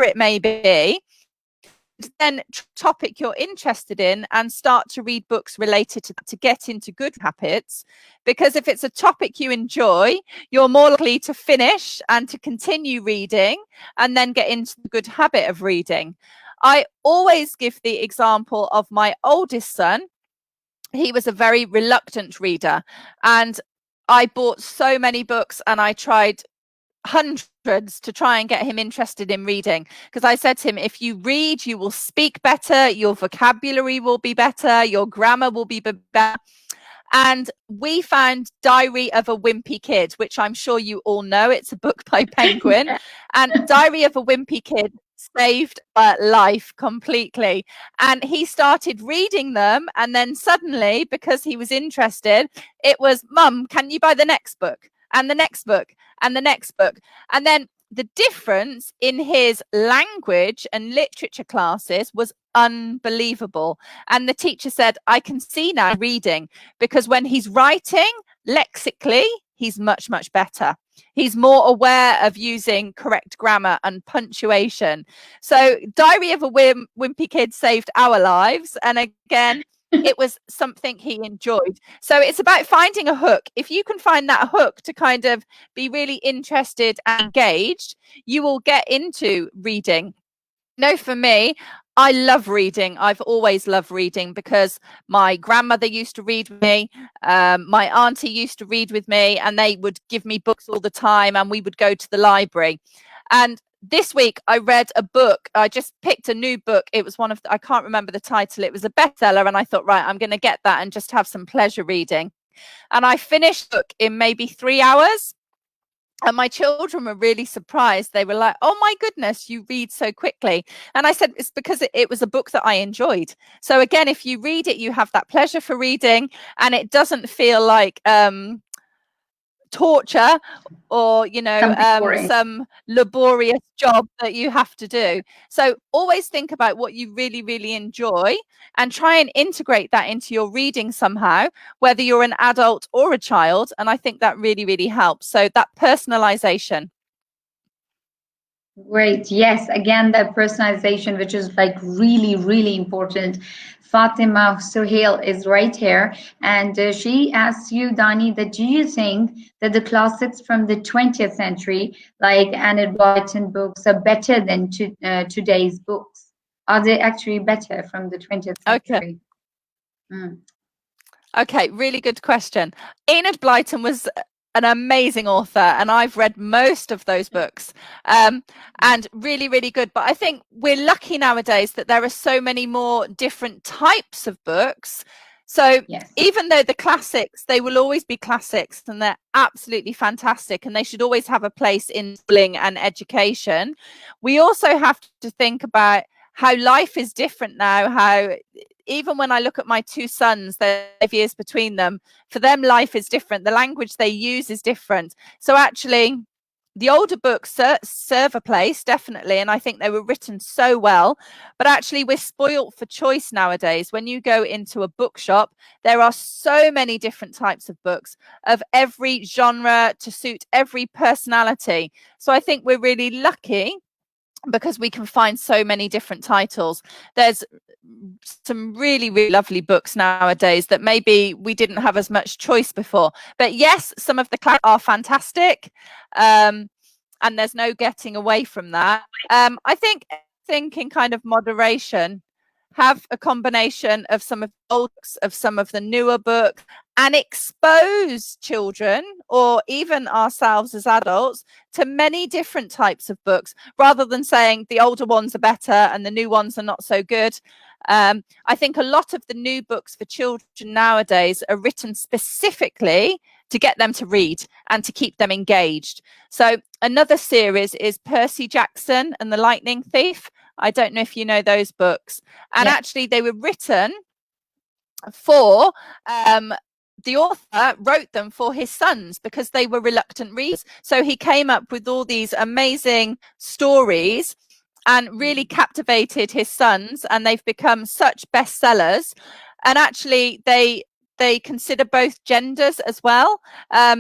it may be. Then topic you're interested in and start to read books related to that to get into good habits. Because if it's a topic you enjoy, you're more likely to finish and to continue reading and then get into the good habit of reading. I always give the example of my oldest son. He was a very reluctant reader, and I bought so many books and I tried hundreds to try and get him interested in reading, because I said to him, if you read, you will speak better, your vocabulary will be better, your grammar will be better. And we found Diary of a Wimpy Kid, which I'm sure you all know. It's a book by Penguin. And Diary of a Wimpy Kid saved a life completely. And he started reading them. And then suddenly, because he was interested, it was, Mum, can you buy the next book? And the next book and the next book. And then the difference in his language and literature classes was unbelievable. And the teacher said, I can see now reading, because when he's writing lexically, he's much, much better. He's more aware of using correct grammar and punctuation. So Diary of a Wimpy Kid saved our lives. And again, it was something he enjoyed. So it's about finding a hook. If you can find that hook to kind of be really interested and engaged, you will get into reading. No, for me, I love reading. I've always loved reading because my grandmother used to read with me. My auntie used to read with me, and they would give me books all the time, and we would go to the library. And this week I read a book. I just picked a new book. It was one of I can't remember the title. It was a bestseller, and I thought, right, I'm going to get that and just have some pleasure reading. And I finished the book in maybe 3 hours. And my children were really surprised. They were like, oh my goodness, you read so quickly. And I said, it's because it was a book that I enjoyed. So again, if you read it, you have that pleasure for reading, and it doesn't feel like torture or some laborious job that you have to do. So always think about what you really, really enjoy and try and integrate that into your reading somehow, whether you're an adult or a child. And I think that really, really helps. So that personalization. Great. Yes. Again, that personalization, which is like really, really important. Fatima Suhail is right here. And she asks you, Dani, that do you think that the classics from the 20th century, like Enid Blyton books, are better than today's books? Are they actually better from the 20th century? Okay. Okay, really good question. Enid Blyton was an amazing author, and I've read most of those books, and really, really good. But I think we're lucky nowadays that there are so many more different types of books. So yes, even though the classics, they will always be classics, and they're absolutely fantastic, and they should always have a place in schooling and education, we also have to think about how life is different now, how even when I look at my two sons, there's 5 years between them, for them, life is different. The language they use is different. So actually, the older books serve a place, definitely, and I think they were written so well. But actually, we're spoilt for choice nowadays. When you go into a bookshop, there are so many different types of books of every genre to suit every personality. So I think we're really lucky because we can find so many different titles. There's some really, really lovely books nowadays that maybe we didn't have as much choice before. But yes, some of the classics are fantastic. and there's no getting away from that. I think in kind of moderation, have a combination of some of the old books, of some of the newer books, and expose children or even ourselves as adults to many different types of books, rather than saying the older ones are better and the new ones are not so good. I think a lot of the new books for children nowadays are written specifically to get them to read and to keep them engaged. So another series is Percy Jackson and the Lightning Thief. I don't know if you know those books. And actually they were written for the author wrote them for his sons because they were reluctant readers. So he came up with all these amazing stories and really captivated his sons, and they've become such bestsellers. And actually they consider both genders as well.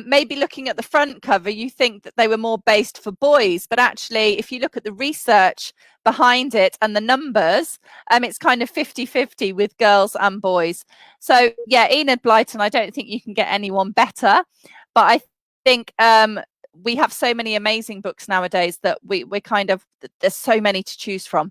Maybe looking at the front cover, you think that they were more based for boys, but actually, if you look at the research behind it and the numbers, it's kind of 50-50 with girls and boys. So yeah, Enid Blyton, I don't think you can get anyone better, but I think we have so many amazing books nowadays that we're kind of, there's so many to choose from.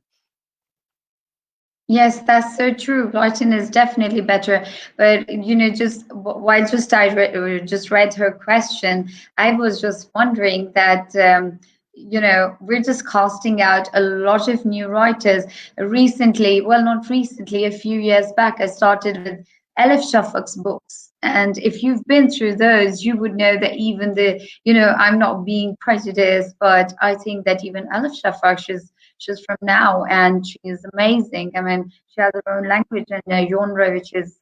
Yes, that's so true. Blyton is definitely better. But, you know, just while just read her question, I was just wondering that, you know, we're just casting out a lot of new writers. Recently, well, not recently, a few years back, I started with Elif Shafak's books. And if you've been through those, you would know that even you know, I'm not being prejudiced, but I think that even Elif Shafak, she's from now, and she is amazing. I mean, she has her own language and a genre which is,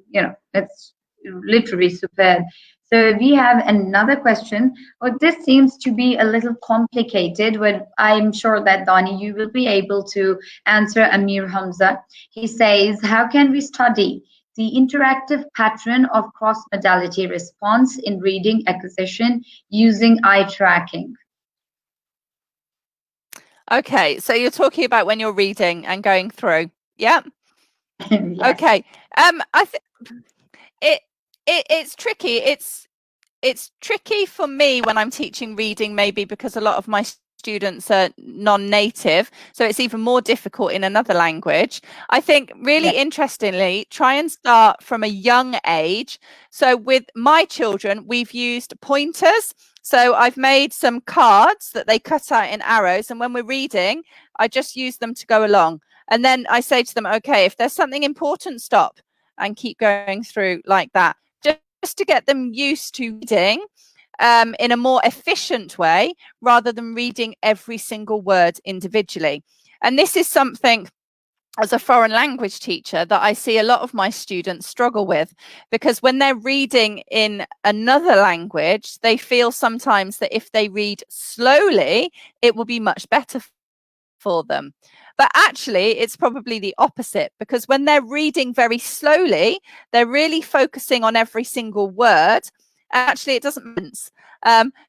you know, it's literally superb. So we have another question. Well, this seems to be a little complicated, but I'm sure that Dani, you will be able to answer. Amir Hamza. He says, how can we study the interactive pattern of cross-modality response in reading acquisition using eye tracking? Okay, so you're talking about when you're reading and going through. Yeah. Yes. Okay. I think it's tricky. It's tricky for me when I'm teaching reading, maybe because a lot of my students are non-native, so it's even more difficult in another language. I think really interestingly, try and start from a young age. So with my children, we've used pointers. So I've made some cards that they cut out in arrows, and when we're reading, I just use them to go along. And then I say to them, okay, if there's something important, stop and keep going through like that, just to get them used to reading in a more efficient way, rather than reading every single word individually. And this is something, as a foreign language teacher, that I see a lot of my students struggle with, because when they're reading in another language, they feel sometimes that if they read slowly, it will be much better for them. But actually, it's probably the opposite, because when they're reading very slowly, they're really focusing on every single word. Actually, it doesn't make sense,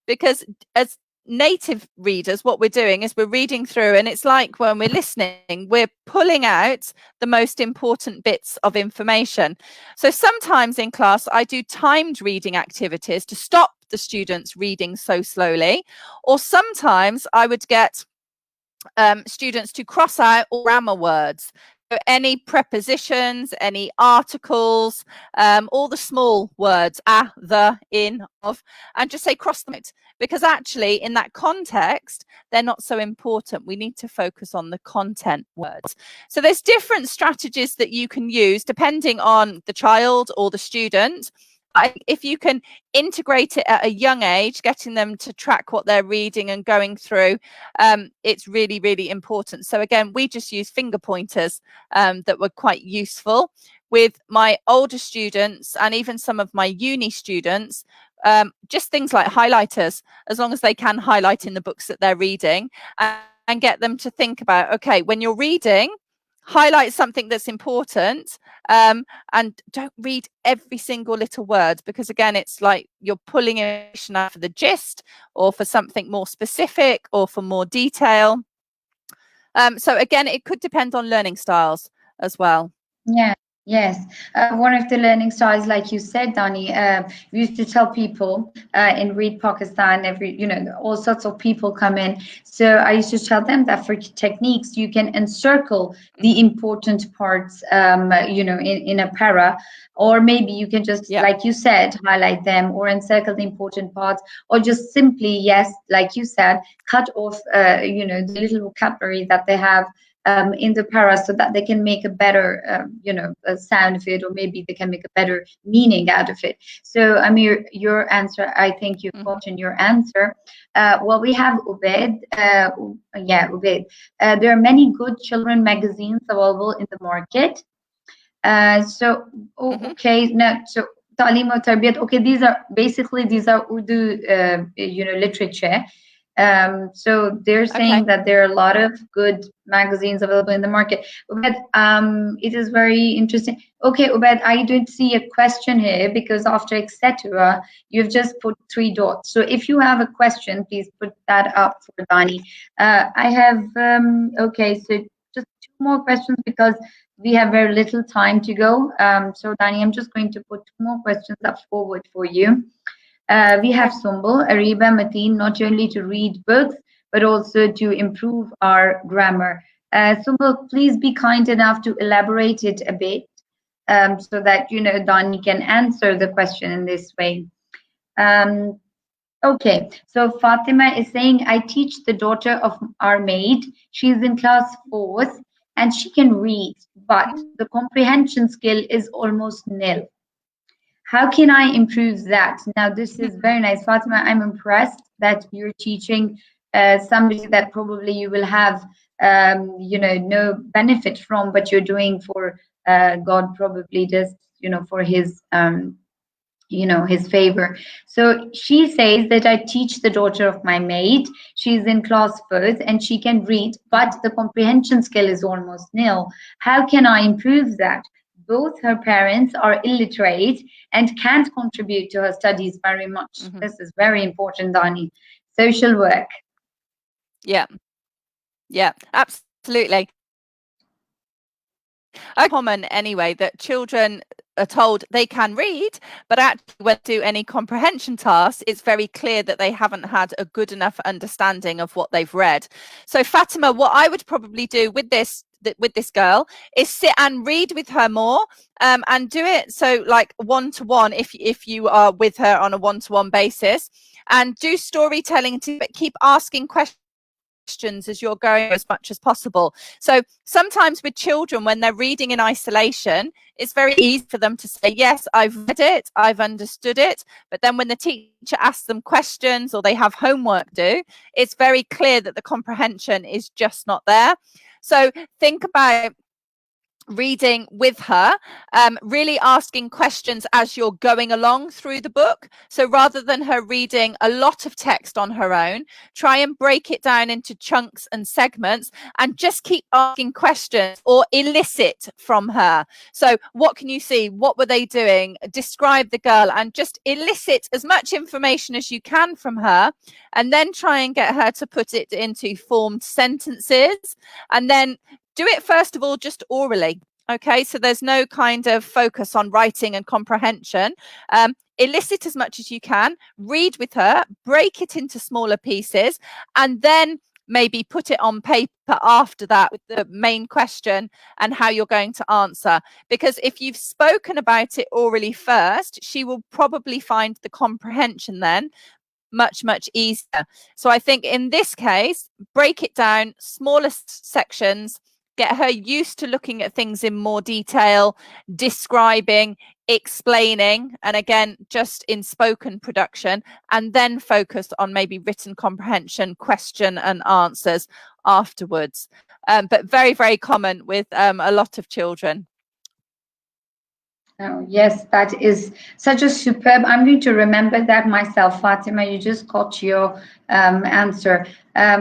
because as native readers, what we're doing is we're reading through, and it's like when we're listening, we're pulling out the most important bits of information. So sometimes in class, I do timed reading activities to stop the students reading so slowly, or sometimes I would get students to cross out all grammar words. So any prepositions, any articles, all the small words, the, in, of, and just say cross them out, because actually in that context, they're not so important. We need to focus on the content words. So there's different strategies that you can use depending on the child or the student. If you can integrate it at a young age, getting them to track what they're reading and going through, it's really, really important. So again, we just use finger pointers that were quite useful. With my older students and even some of my uni students, just things like highlighters, as long as they can highlight in the books that they're reading, and get them to think about, okay, when you're reading, highlight something that's important, and don't read every single little word, because again, it's like you're pulling information out for the gist, or for something more specific, or for more detail. So again, it could depend on learning styles as well. Yeah, Yes, one of the learning styles, like you said, Dani, we used to tell people in Read Pakistan, all sorts of people come in. So I used to tell them that for techniques, you can encircle the important parts, in a para, or maybe you can just, Yeah. like you said, highlight them or encircle the important parts, or just simply, yes, like you said, cut off, the little vocabulary that they have in the para so that they can make a better, sound of it, or maybe they can make a better meaning out of it. So, Amir, your answer, I think you've gotten your answer. Well, we have Ubaid. Ubaid. There are many good children magazines available in the market. Okay, now, so Talim or Tarbiyat, okay, these are Urdu, literature. So they're saying Okay. that there are a lot of good magazines available in the market. But it is very interesting. Okay, Ubed, I did see a question here because after etc., you've just put 3 dots. So if you have a question, please put that up for Dani. I have, okay, so just 2 more questions because we have very little time to go. So Dani, I'm just going to put 2 more questions up forward for you. We have Sumbul, Ariba, Mateen, not only to read books, but also to improve our grammar. Sumbul, please be kind enough to elaborate it a bit so that, Dani can answer the question in this way. Okay, so Fatima is saying, I teach the daughter of our maid. She's in class 4th and she can read, but the comprehension skill is almost nil. How can I improve that? Now, this is very nice. Fatima, I'm impressed that you're teaching somebody that probably you will have, no benefit from, but you're doing for God, probably just, for his favor. So she says that I teach the daughter of my maid. She's in class 4th and she can read, but the comprehension skill is almost nil. How can I improve that? Both her parents are illiterate and can't contribute to her studies very much. This is very important, Dani. Social work. Yeah. Yeah, absolutely. Common anyway that children are told they can read, but actually when they do any comprehension tasks, it's very clear that they haven't had a good enough understanding of what they've read. So Fatima, what I would probably do with this girl is sit and read with her more, and do it so like one-to-one if you are with her on a one-to-one basis, and do storytelling to keep asking questions as you're going as much as possible. So sometimes with children, when they're reading in isolation, it's very easy for them to say, yes, I've read it, I've understood it. But then when the teacher asks them questions or they have homework due, it's very clear that the comprehension is just not there. So think about reading with her, really asking questions as you're going along through the book. So rather than her reading a lot of text on her own, try and break it down into chunks and segments and just keep asking questions or elicit from her. So what can you see? What were they doing? Describe the girl and just elicit as much information as you can from her, and then try and get her to put it into formed sentences, and then do it first of all just orally. Okay, so there's no kind of focus on writing and comprehension. Elicit as much as you can, read with her, break it into smaller pieces, and then maybe put it on paper after that with the main question and how you're going to answer. Because if you've spoken about it orally first, she will probably find the comprehension then much easier. So I think in this case, break it down, smaller sections, get her used to looking at things in more detail, describing, explaining, and again, just in spoken production, and then focus on maybe written comprehension, question and answers afterwards. But very common with a lot of children. Oh, yes, that is such a superb. I'm going to remember that myself, Fatima. You just got your answer.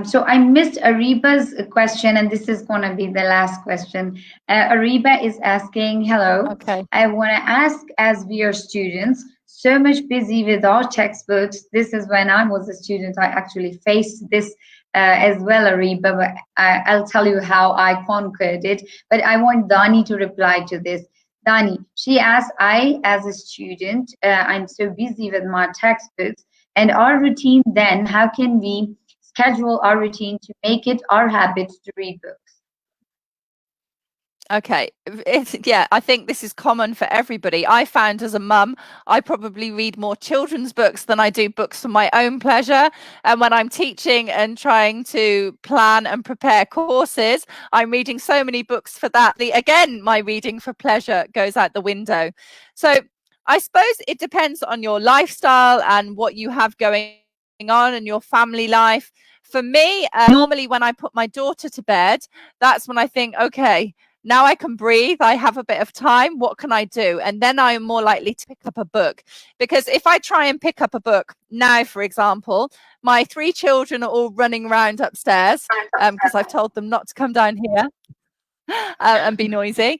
So I missed Ariba's question, and this is going to be the last question. Ariba is asking, hello. Okay. I want to ask, as we are students, so much busy with our textbooks. This is when I was a student. I actually faced this as well, Ariba, but I'll tell you how I conquered it. But I want Dani to reply to this. Dani, she asks, I, as a student, I'm so busy with my textbooks and our routine then, how can we schedule our routine to make it our habit to read books? Okay, yeah, I think this is common for everybody. I found as a mum, I probably read more children's books than I do books for my own pleasure. And when I'm teaching and trying to plan and prepare courses, I'm reading so many books for that. Again, my reading for pleasure goes out the window. So I suppose it depends on your lifestyle and what you have going on in your family life. For me, normally when I put my daughter to bed, that's when I think, okay, now I can breathe, I have a bit of time, what can I do? And then I am more likely to pick up a book. Because if I try and pick up a book now, for example, my 3 children are all running around upstairs because I've told them not to come down here. And be noisy.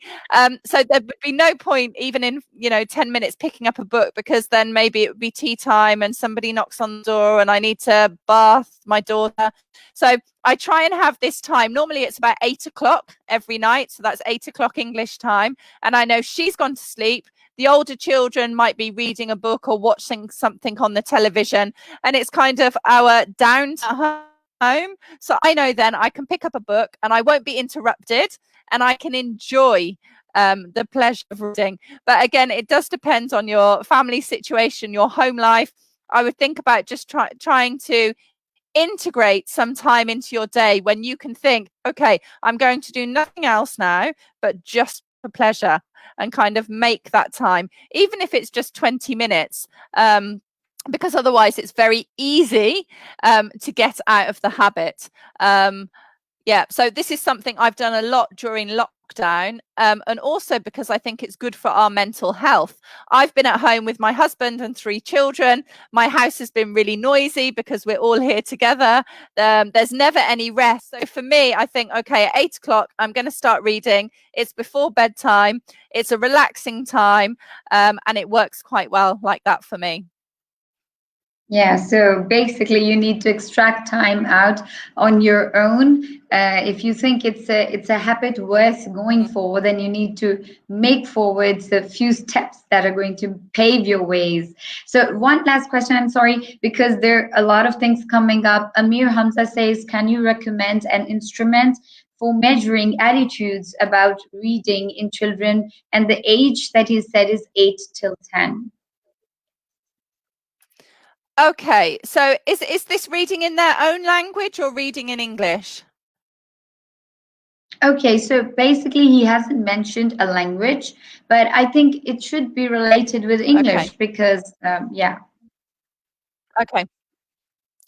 So there would be no point even in 10 minutes picking up a book, because then maybe it would be tea time and somebody knocks on the door and I need to bath my daughter. So I try and have this time. Normally it's about 8 o'clock every night. So that's 8 o'clock English time. And I know she's gone to sleep. The older children might be reading a book or watching something on the television. And it's kind of our downtime home. So I know then I can pick up a book and I won't be interrupted and I can enjoy the pleasure of reading. But again, it does depend on your family situation, your home life. I would think about just trying to integrate some time into your day when you can think, okay, I'm going to do nothing else now, but just for pleasure, and kind of make that time, even if it's just 20 minutes. Because otherwise it's very easy to get out of the habit. Yeah, so this is something I've done a lot during lockdown, and also because I think it's good for our mental health. I've been at home with my husband and 3 children. My house has been really noisy because we're all here together. There's never any rest. So for me, I think, okay, at 8 o'clock, I'm going to start reading. It's before bedtime. It's a relaxing time, and it works quite well like that for me. Yeah, so basically you need to extract time out on your own. If you think it's a habit worth going for, then you need to make forward a few steps that are going to pave your ways. So one last question, I'm sorry, because there are a lot of things coming up. Amir Hamza says, can you recommend an instrument for measuring attitudes about reading in children? And the age that he said is 8 till 10. Okay, so is this reading in their own language or reading in English? Okay, so basically he hasn't mentioned a language, but I think it should be related with English because, yeah. Okay.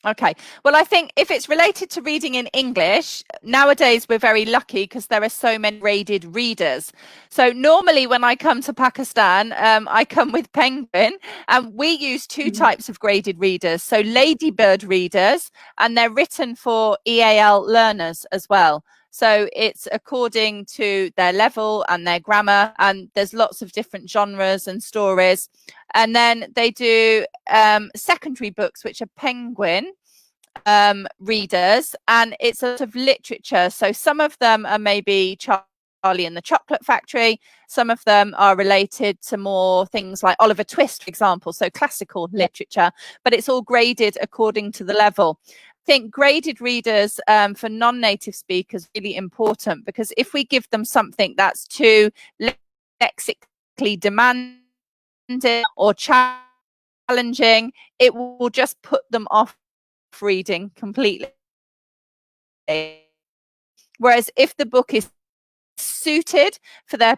Okay. Well, I think if it's related to reading in English, nowadays we're very lucky because there are so many graded readers. So normally when I come to Pakistan, I come with Penguin, and we use 2 types of graded readers. So Ladybird readers, and they're written for EAL learners as well. So it's according to their level and their grammar, and there's lots of different genres and stories. And then they do secondary books, which are Penguin readers, and it's sort of literature. So some of them are maybe Charlie and the Chocolate Factory. Some of them are related to more things like Oliver Twist, for example, so classical literature, but it's all graded according to the level. I think graded readers for non-native speakers really important, because if we give them something that's too lexically demanding or challenging, it will just put them off reading completely. Whereas if the book is suited for their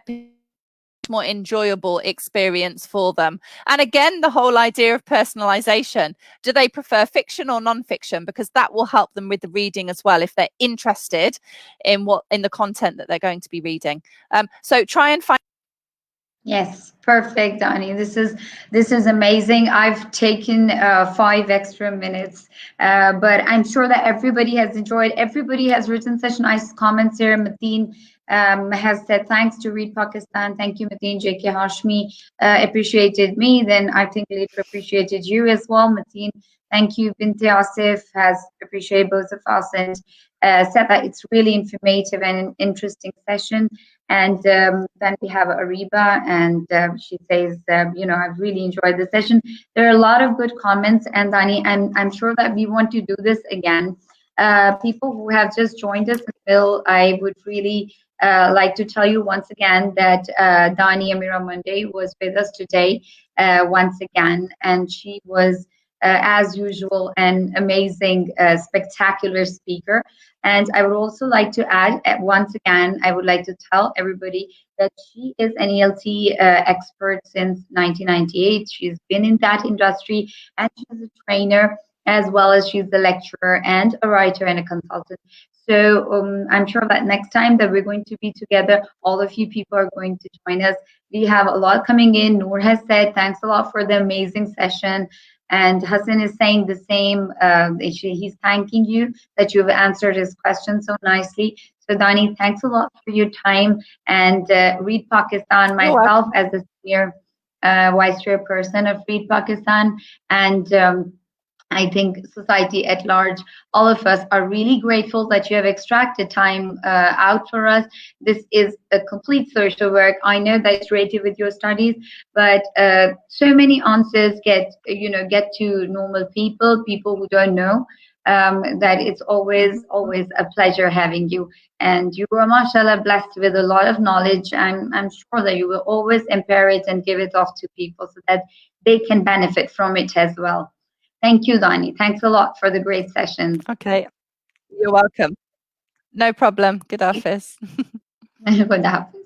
more enjoyable experience for them. And again, the whole idea of personalization. Do they prefer fiction or non-fiction? Because that will help them with the reading as well, if they're interested in the content that they're going to be reading. So try and find. Yes, perfect, Dani. This is amazing. I've taken 5 extra minutes, but I'm sure that everybody has enjoyed. Everybody has written such nice comments here. Mateen has said, thanks to Read Pakistan. Thank you, Mateen. JK Hashmi appreciated me. Then I think Leader appreciated you as well, Mateen. Thank you. Binti Asif has appreciated both of us and said that it's really informative and an interesting session. And then we have Ariba, and she says, I've really enjoyed the session. There are a lot of good comments, and Dani, I'm sure that we want to do this again. People who have just joined us, Bill, I would really like to tell you once again that Dani Amirah Mundy was with us today once again, and she was, as usual, an amazing, spectacular speaker. And I would also like to add, once again, I would like to tell everybody that she is an ELT expert since 1998. She's been in that industry, and she's a trainer, as well as she's a lecturer and a writer and a consultant. So I'm sure that next time that we're going to be together, all of you people are going to join us. We have a lot coming in. Noor has said, thanks a lot for the amazing session. And Hasan is saying the same. He's thanking you that you've answered his question so nicely. So Dani, thanks a lot for your time. And Read Pakistan, myself as the senior vice chairperson of Read Pakistan, and I think society at large, all of us are really grateful that you have extracted time out for us. This is a complete social work. I know that it's related with your studies, but so many answers get to normal people who don't know, that it's always a pleasure having you. And you are, mashallah, blessed with a lot of knowledge. I'm sure that you will always impart it and give it off to people so that they can benefit from it as well. Thank you, Dani. Thanks a lot for the great sessions. Okay, you're welcome. No problem. Good Hafiz. Good Hafiz.